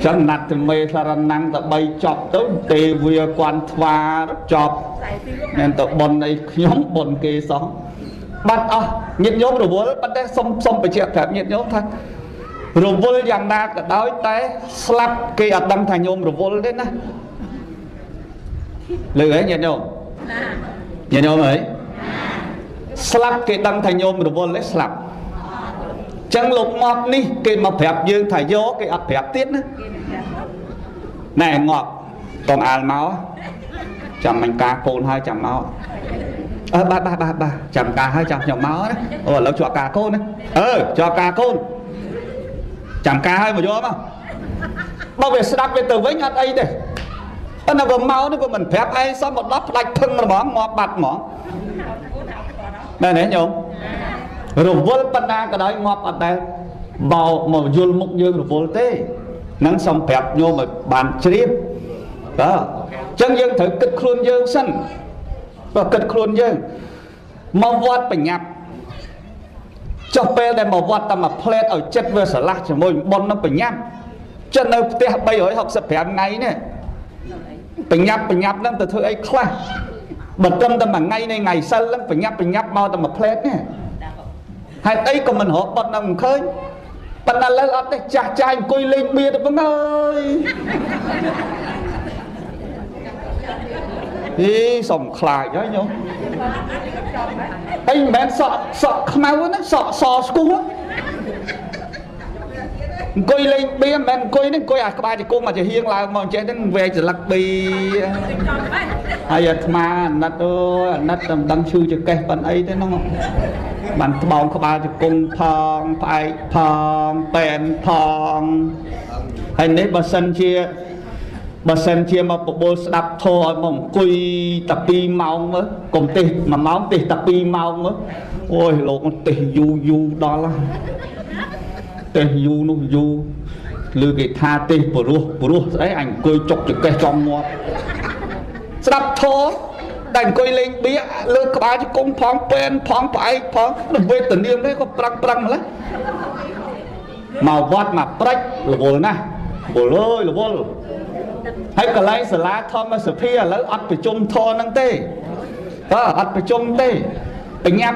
Speaker 1: chân nát thì mê ra năng ta bay chọc tới tê vừa quan thoa chọc nên ta bọn này nhóm bọn kế sống bắt nhiệt nhóm rồi bố bắt đấy xong phải chẹt thẹp nhiệt nhóm thôi rồi vô dạng na cả đói té slap cây ở đăng thành nhóm rồi vô lên á lời ấy nhiệt nhóm ấy slap cây đăng thành nhóm rồi vô lấy slap chẳng lục ngọt đi cây mà phép dương thải vô cây ập phép tiết này ngọt còn ăn máu chầm mình ca côn hai chầm máu ba chầm ca hai chầm máu đấy lâu cho ca côn đấy cho ca côn chầm ca hai mà vô không bao về sẽ đáp về từ với nhau đây đây anh nào gồm máu nó của mình phép hay sao một đắp lạch thân mà mỏ ngọt bạt mỏ đây này nhung rồi vô bắt ra cái đấy ngọt ở đây vào mà vô mục dương rồi vô tê nắng xong phép vô mà bàn chìm đó chân dương thử kịch khuôn dương sân và kịch khuôn dương màu vọt phải nhập cho phê đây màu vọt ta mà plate ở chất vừa sở lạc cho môi bọn nó phải nhập cho nên tê bây giờ học sập phép ngay nè phải nhập lắm từ thứ ấy khá bật tâm ta mà ngay này ngày sau lắm phải nhập mau ta mà plate nè hai ấy còn mình họ bọn nào khơi bọn nào lên ớt đấy chà chai cùi lên bia được vâng ơi đi sống khải đó nhung anh mẹ sợ máu nó sợ sку cùi lên bia mẹ cùi đến cùi các bạn thì cô mà chỉ hiên lại mà chạy đến về chỉ lắc bì ai giờ mà nát đăng sư cho cây bọn ấy thế nó bạn bóng các bạn thì cùng thong phải thong bèn thong hay nếu bà sen chia mà bộ đập thôi mà cùi tập pi máu mới cùng tì mà máu tì tập pi máu mới ôi lộ con tì du đó là tì du nó du lư cái tha tì bổ rùa ấy ảnh cùi chọc cho cây trong ngọt đập thôi đành coi lên bia lơ các bạn cũng phong pen phong phải phong nó về tình yêu đấy có prang lắm màu vót mà prách là vô nè vô lôi là vô hay cả lấy sờ lá thom mà sờ phia lấy ắt phải chôm thò năng tê ắt phải chôm tê phải nhập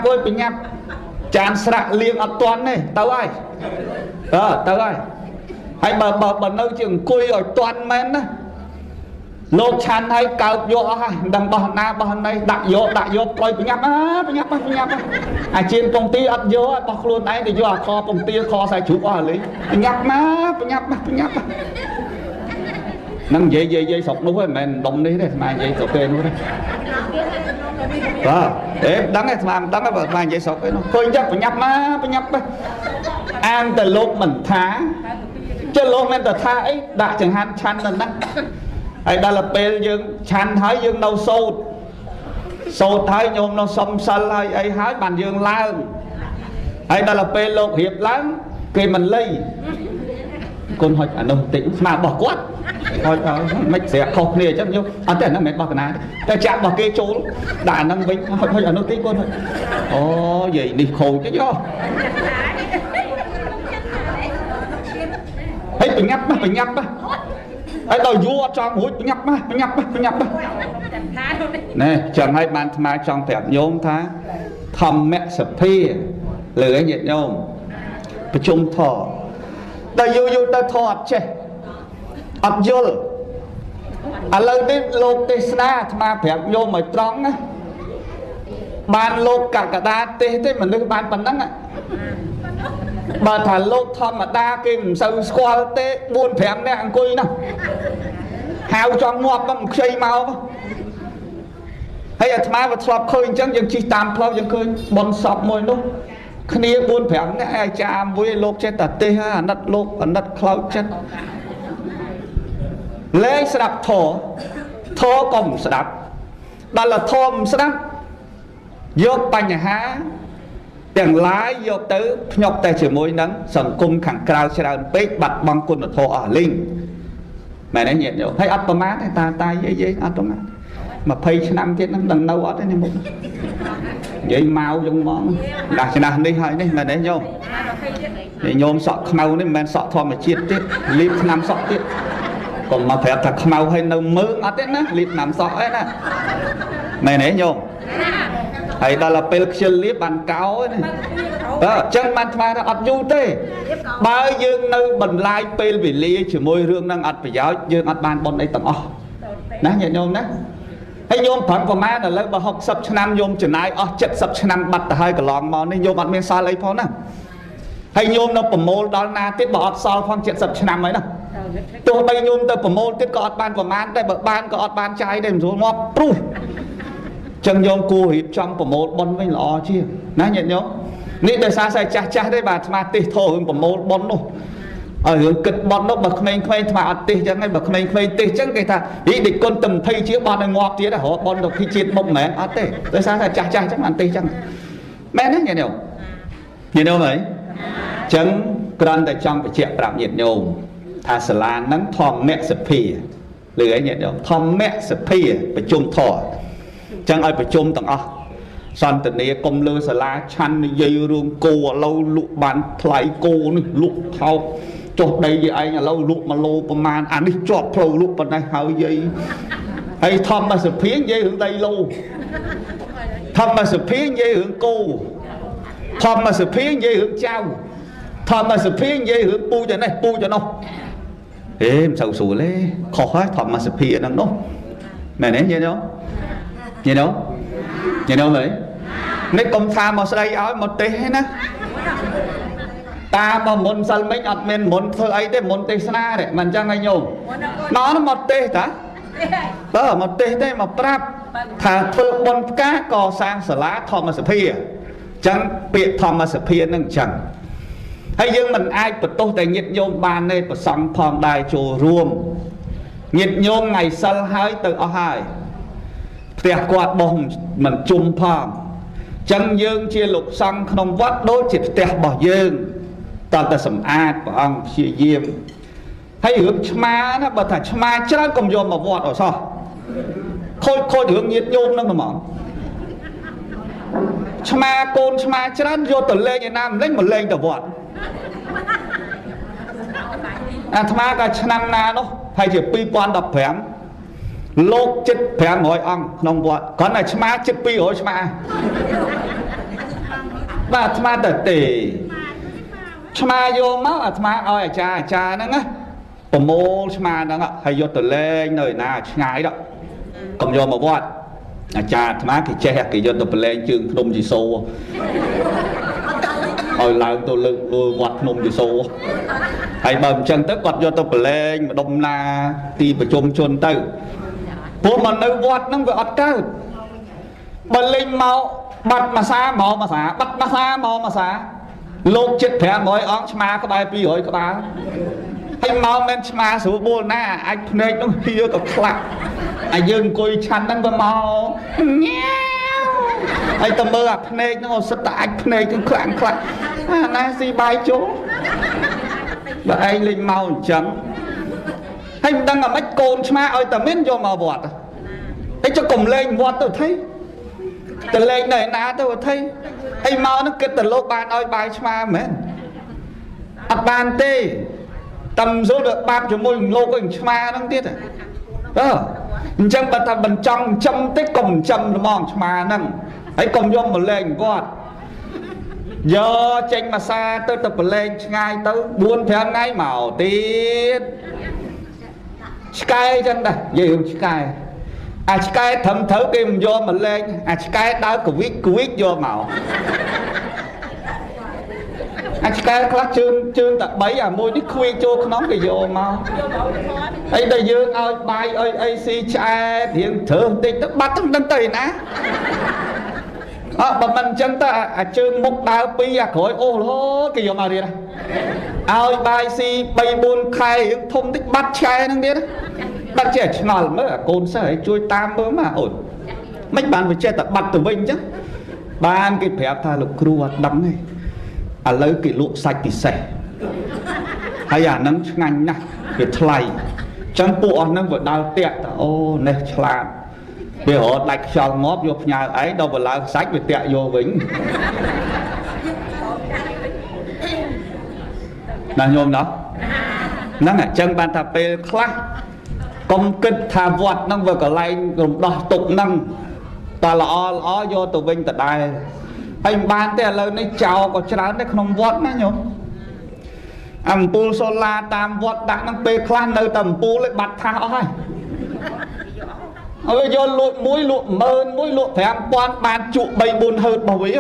Speaker 1: coi phải nhập chán sạ liêng ắt toàn này tao ai hay bà nơi trường cùi ở toàn men á lột chăn hay cao vô hay đằng bò này đặt vô coi phải nhập trên công ty ăn vô bọc luôn đấy thì vô kho công ty kho sai chủ qua lấy phải nhập năng dây sọc nó với mình đồng đi đấy mà dây sọc tên nó đấy để đắng cái dây sọc nó coi chắc phải nhập ăn từ lúc mình thá cho lúc nên từ tha ấy đã chẳng hạn chăn lần đó ai đây là bê dương chăn thái dương đâu sâu thái nhôm nó xâm sân hay ai hái bàn dương lao ai đây là bê lột hiệp lắm kì mình lấy con hỏi anh đồng tĩnh mà bỏ quát thôi mấy sẽ khóc nè chắc nhung anh thấy nó mệt bỏ cái này ta chạm vào cái chỗ đàn năng vinh hỏi anh đồng tĩnh con thôi ô vậy đi khổ chứ do ấy phải nhập ấy đòi vua cho mũi phải nhập nè chẳng hay bạn mà trong thẻ nhôm tha thầm mẹ sập thi lưỡi nhiệt nhôm phải chung thọ ta vô ta thọt chứ អត់យល់ឥឡូវនេះលោកទេសនាអាត្មាប្រាប់ញោមឲ្យត្រង់ណាបានលោកកកដាទេសទេមនុស្សបានប៉ុណ្ណឹងបើថាលោកធម្មតាគេមិនសូវស្គាល់ទេ4 5នាក់អង្គុយណាហៅចង់ងាប់មិនខ្ចីមកហើយអាត្មាវាធ្លាប់ឃើញអញ្ចឹងយើងជិះតាមផ្លូវយើងឃើញបនសពមួយនោះគ្នា4 5នាក់អាចារ្យមួយលោកចេះតែទេសអាណិតលោកអាណិតខ្លោចចិត្តលែងស្ដាប់ធម៌ក៏មិនស្ដាប់ដល់ធម៌មិនស្ដាប់យកបញ្ហាទាំងឡាយយកទៅភ្ញាក់តែជាមួយនឹងសង្គមខាងក្រៅច្រើនពេកបាត់បង់គុណធម៌អស់លីងមែនទេញាតិញោមហើយអត់ប្រមាទទេតាយាយអត់ប្រមាទ20 ឆ្នាំទៀតហ្នឹងដឹងនៅអត់ទេនេះមុខនិយាយមកយ៉ាងហ្មងដាស់ឆ្នាំនេះហើយនេះមែនទេញោមញោមសក់ខ្មៅនេះមិនមែនសក់ធម្មជាតិទៀតលៀបឆ្នាំសក់ទៀតកុំមកប្រាប់ថាខ្មៅហើយនៅមើងអត់ទេណាលៀបឆ្នាំសក់ឯណាមែនទេញោមហើយដល់ពេលខ្ជិលលៀបបានកោណាអញ្ចឹងបានថ្មថាអត់យូរទេបើយើងនៅបន្លាយពេលវេលាជាមួយរឿងហ្នឹងអត់ប្រយោជន៍យើងអត់បានបុណ្យអីទាំងអស់ណាញាតិញោមណាហើយញោមប្រឹងប្រមាណឥឡូវបើ60 ឆ្នាំញោមចំណាយអស់70 ឆ្នាំបាត់ទៅហើយកន្លងមកនេះញោមអត់មានសល់អីផងណាហើយញោមនៅប្រមូលដល់ណាទៀតបើអត់សល់ផង70 ឆ្នាំហើយណាទោះបីញោមទៅប្រមូលទៀតក៏អត់បានប្រមាណដែរបើបានក៏អត់បានចាយដែរមិនស្រួលងាប់ព្រុសចឹងញោមគួររៀបចំប្រមូលបុណ្យវិញល្អជាងណាញាតិញោមនេះដោយសារតែចាស់ទេបាទអាត្មាទេសធោរឿងប្រមូលបុណ្យនោះឲ្យរឿងគិតបុណ្យនោះបើក្មេងៗអាត្មាអត់ទេសចឹងហើយបើក្មេងៗទេសចឹងគេថាហីដូចគុណទៅ20ជាងបុណ្យឲ្យងាប់ទៀតរហូតបុណ្យទៅពីជាតិមុខមិនមែនអត់ទេដោយសារតែចាស់ចឹងបានទេសចឹងមែនទេញាតិញោមហើយចឹងគ្រាន់តែចង់បញ្ជាក់ប្រាប់ញាតិញោមថាសាលាហ្នឹងធម្មសភាឮអីញាតិញោមធម្មសភាប្រជុំធម៌ចឹងឲ្យប្រជុំទាំងអស់សន្តានាកុំលើសាលាឆាន់និយាយរឿងគោឥឡូវលក់បានថ្លៃគោនេះលក់ថោកចុះដីយាយឯងឥឡូវលក់1 ឡូប្រមាណអានេះជាប់ផ្លូវលក់ប៉ុណ្ណេះហើយយាយហើយធម្មសភានិយាយរឿងដីឡូធម្មសភានិយាយរឿងគោធម្មសភានិយាយរឿងចៅធម្មសភានិយាយរឿងពូចនេះពូចនោះហេមិនសូវស្រួលទេខុសហើយធម្មសភាហ្នឹងនោះមែនទេញាតិញោមហើយនេះកុំថាមកស្ដីឲ្យមកទេសទេណាតាបើមុនសិលមិញអត់មានមុនធ្វើអីទេមុនទេសនាទេមិនអញ្ចឹងឯងញោមមកទេសតាបើមកទេសទេមកប្រាប់ថាធ្វើបុណ្យផ្កាកសាងសាលាធម្មសភាអញ្ចឹងពាក្យធម្មសភានឹងអញ្ចឹងហើយយើងមិនអាចបន្ទោសតែញាតិញោមបានទេប្រសង់ផងដែរចូលរួមញាតិញោមថ្ងៃសិលហើយទៅអស់ហើយផ្ទះគាត់បោះមិនជុំផងចឹងយើងជាលោកសង្ឃក្នុងវត្តដូចជាផ្ទះរបស់យើងតើតែសម្អាតព្រះអង្គព្យាយាមហើយរឿងឆ្មាណាបើថាឆ្មាច្រើនកុំយកមកវត្តអត់សោះខូចរឿងញាតិញោមហ្នឹងហ្មងឆ្មាកូនឆ្មាច្រើនយកទៅលេងឯណាមិនលេងមកលេងទៅវត្តអាត្មាក៏ឆ្នាំណានោះហើយជា2015លោកចិត្ត500អង្គក្នុងវត្តគ្រាន់តែឆ្មាចិត្ត200ឆ្មាបាទអាត្មាទៅទេឆ្មាយកមកអាត្មាឲ្យអាចារ្យហ្នឹងណាប្រមូលឆ្មាហ្នឹងហើយយកទៅលេងនៅឯណាឆ្ងាយដល់កុំយកមកវត្តអាចារ្យអាត្មាគេចេះគេយកទៅប្រឡែងជើងភ្នំជីសូឲ្យឡើងទៅលើវត្តភ្នំជីសូហើយបើមិនចឹងទៅគាត់យកទៅប្រឡែងម្ដុំណាទីប្រជុំជនទៅព្រោះមកនៅវត្តហ្នឹងវាអត់កើតបើលេងមកបាត់មួយសាមកមួយសាបាត់មួយសាមកមួយសាលោកចិត្ត500អង្គឆ្មាក្បែរ200ក្បាលហើយមកមិនឆ្មាស្រួលបួលណាអាចភ្នែកនោះហៀក៏ខ្លាក់ហើយយើងអង្គុយឆាន់ហ្នឹងវាមកញ៉ាវហើយតើមើលអាភ្នែកនោះសិតតែអាចភ្នែកនឹងខ្លាំងខ្លាក់អាណាស៊ីបាយជុំបើឯងលេងមកអញ្ចឹងហើយមិនដឹងអាម៉េចកូនឆ្មាឲ្យតែមានយកមកវត្តហើយចុះកុំលេងវត្តទៅថៃទៅលេងនៅឯណាទៅថៃហើយមកនោះគិតតែលោកបានឲ្យបាយឆ្មាមែនអត់បានទេតែមិនស្រួលទៅបាបជាមួយលោកឯងឆ្មាហ្នឹងទៀតអញ្ចឹងបើថាបញ្ចង់ចំតិចកុំចំល្មងឆ្មាហ្នឹងហើយកុំយកមកលេងវត្តយកចេញមួយសាទៅប្រឡែងឆ្ងាយទៅ4-5ថ្ងៃមកទៀត ឆ្កែចឹងដែរនិយាយរឿងឆ្កែអាឆ្កែត្រឹមត្រូវគេមិនយកមកលេងអាឆ្កែដើរកវិចយកមកអាឆ្កែខ្លះជើងតែ3អាមួយនេះខ្វីចូលក្នុងគេយកមកអីដែលយើងឲ្យបាយឲ្យអីស៊ីឆ្អែតរៀងត្រឹមតិចទៅបាត់ទៅដឹងទៅណាបើមិនអញ្ចឹងទៅអាជើងមុខដើរ2អាក្រោយអូសរហូតគេយកមករៀនឲ្យបាយស៊ី3 4ខែរៀងធំតិចបាត់ឆ្កែហ្នឹងទៀតបាត់ចេះឆ្ងល់មើលអាកូនសិស្សឲ្យជួយតាមមើលមកអូនមិនបានវាចេះតែបាត់ទៅវិញអញ្ចឹងបានគេប្រាប់ថាលោកគ្រូអត់ដឹងទេឥឡូវគេលក់សាច់ពិសេសហើយអាហ្នឹងឆ្ងាញ់ណាស់វាថ្លៃចឹងពួកអស់ហ្នឹងវាដើរតាក់តអូនេះឆ្លាតវារត់ដាច់ខ្យល់ងាប់យកផ្ញើឯងដល់បើឡើងសាច់វាតាក់យកវិញណាញោមណោះហ្នឹងអញ្ចឹងបានថាពេលខ្លះកុំគិតថាវត្តហ្នឹងវាកន្លែងរំដោះទុកហ្នឹងតែល្អយកទៅវិញដដែលហើយមិនបានទេឥឡូវនេះចោលក៏ច្រើនដែរក្នុងវត្តណាញោមអំពូលសូឡាតាមវត្តដាក់ហ្នឹងពេលខ្លះនៅតែអំពូលឯងបាត់ថាអស់ហើយហើយយកលក់មួយលក់10000មួយលក់5000បានជក់3 4ហឺតរបស់វា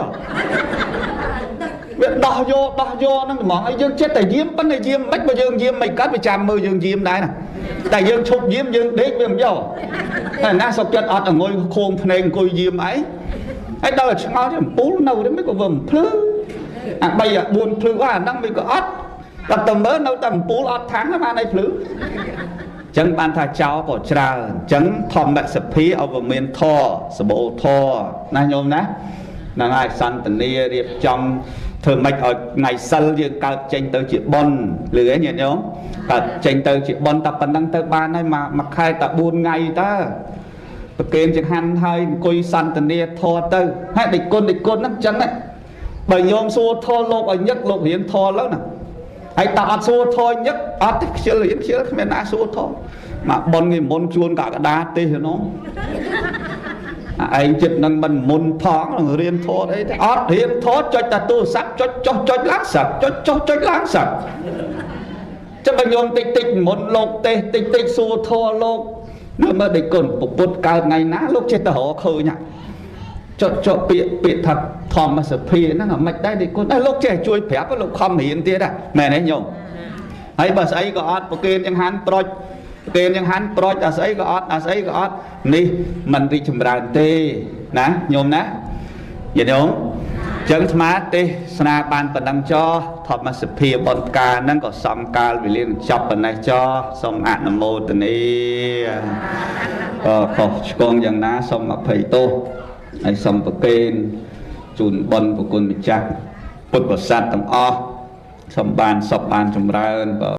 Speaker 1: វាដោះយកហ្នឹងហ្មងហើយយើងចិត្តតែយាមប៉ុន្តែយាមមិនបើយើងយាមមិនកាត់វាចាំមើលយើងយាមដែរណាតែយើងឈប់យាមយើងដេកវាមិនយកតែណាសុខចិត្តអត់អង្គុយខួងភ្នែកអង្គុយយាមអីហើយដល់ឆ្ងល់ទៅអំពូលនៅនេះមិនក៏វាមិនភ្លឺអា3 4ភ្លឺអាហ្នឹងវាក៏អត់ដល់តែមើលនៅតែអំពូលអត់ថាំងបានអីភ្លឺចឹងបានថាចោលក៏ច្រើនចឹងធម្មសភាឲ្យវាមានធរសម្បូរធរណាញោមណាហ្នឹងហើយសន្តានារៀបចំធ្វើម៉េចឲ្យថ្ងៃសិលយើងកើតចេញទៅជាបុណ្យលឺឯងញាតិញោមកើតចេញទៅជាបុណ្យតែប៉ុណ្្នឹងទៅបានហើយមួយខែតែ4ថ្ងៃតើប្រគេនចង្ហាន់ហើយអង្គុយសន្តានាធរទៅហើយដេចគុណហ្នឹងចឹងបើញោមសួរធរលោកឲ្យញឹកលោករៀនធរលើណាហើយតើអត់សួរធរញឹកអត់ទេខ្ជិលរៀនខ្ជិលគ្មានណាសួរធរមកបុណ្យគេមុនជួនកក្តារទេហ្នឹងឯងចិត្តនឹងមិនមុនផងរៀនធរអីទេអត់រៀនធរចុចតែទូរស័ព្ទចុចចុចឡើងសឹកចុចឡើងសឹកចាំបើញោមតិចមុនលោកទេតិចសួរធរលោកមើលដេចគុណពុទ្ធកើតថ្ងៃណាលោកចេះតែរកឃើញចុចពាក្យថាធម្មសភាហ្នឹងមិនដែរដេចគុណលោកចេះជួយប្រាប់លោកខំរៀនទៀតហ៎មែនទេញោមហើយបើស្អីក៏អត់ប្រគេនចង្ហាន់ប្រុចប្រគេនចង្ហាន់ប្រុចអាស្អីក៏អត់នេះមិនរីចម្រើនទេណាញោមណាញាតិញោមចឹងស្មាទេសនាបានប៉ុណ្ណឹងចោធម្មសភាបនផ្កាហ្នឹងក៏សំកាលវេលាចប់ប៉ុណ្ណេះចោសូមអនុមោទនាខុសឆ្គងយ៉ាងណាសូមអភ័យទោសហើយសូមប្រគេនជូនបុណ្យប្រគុណម្ចាស់ពុទ្ធបរិស័ទទាំងអស់សូមបានសុខបានចម្រើន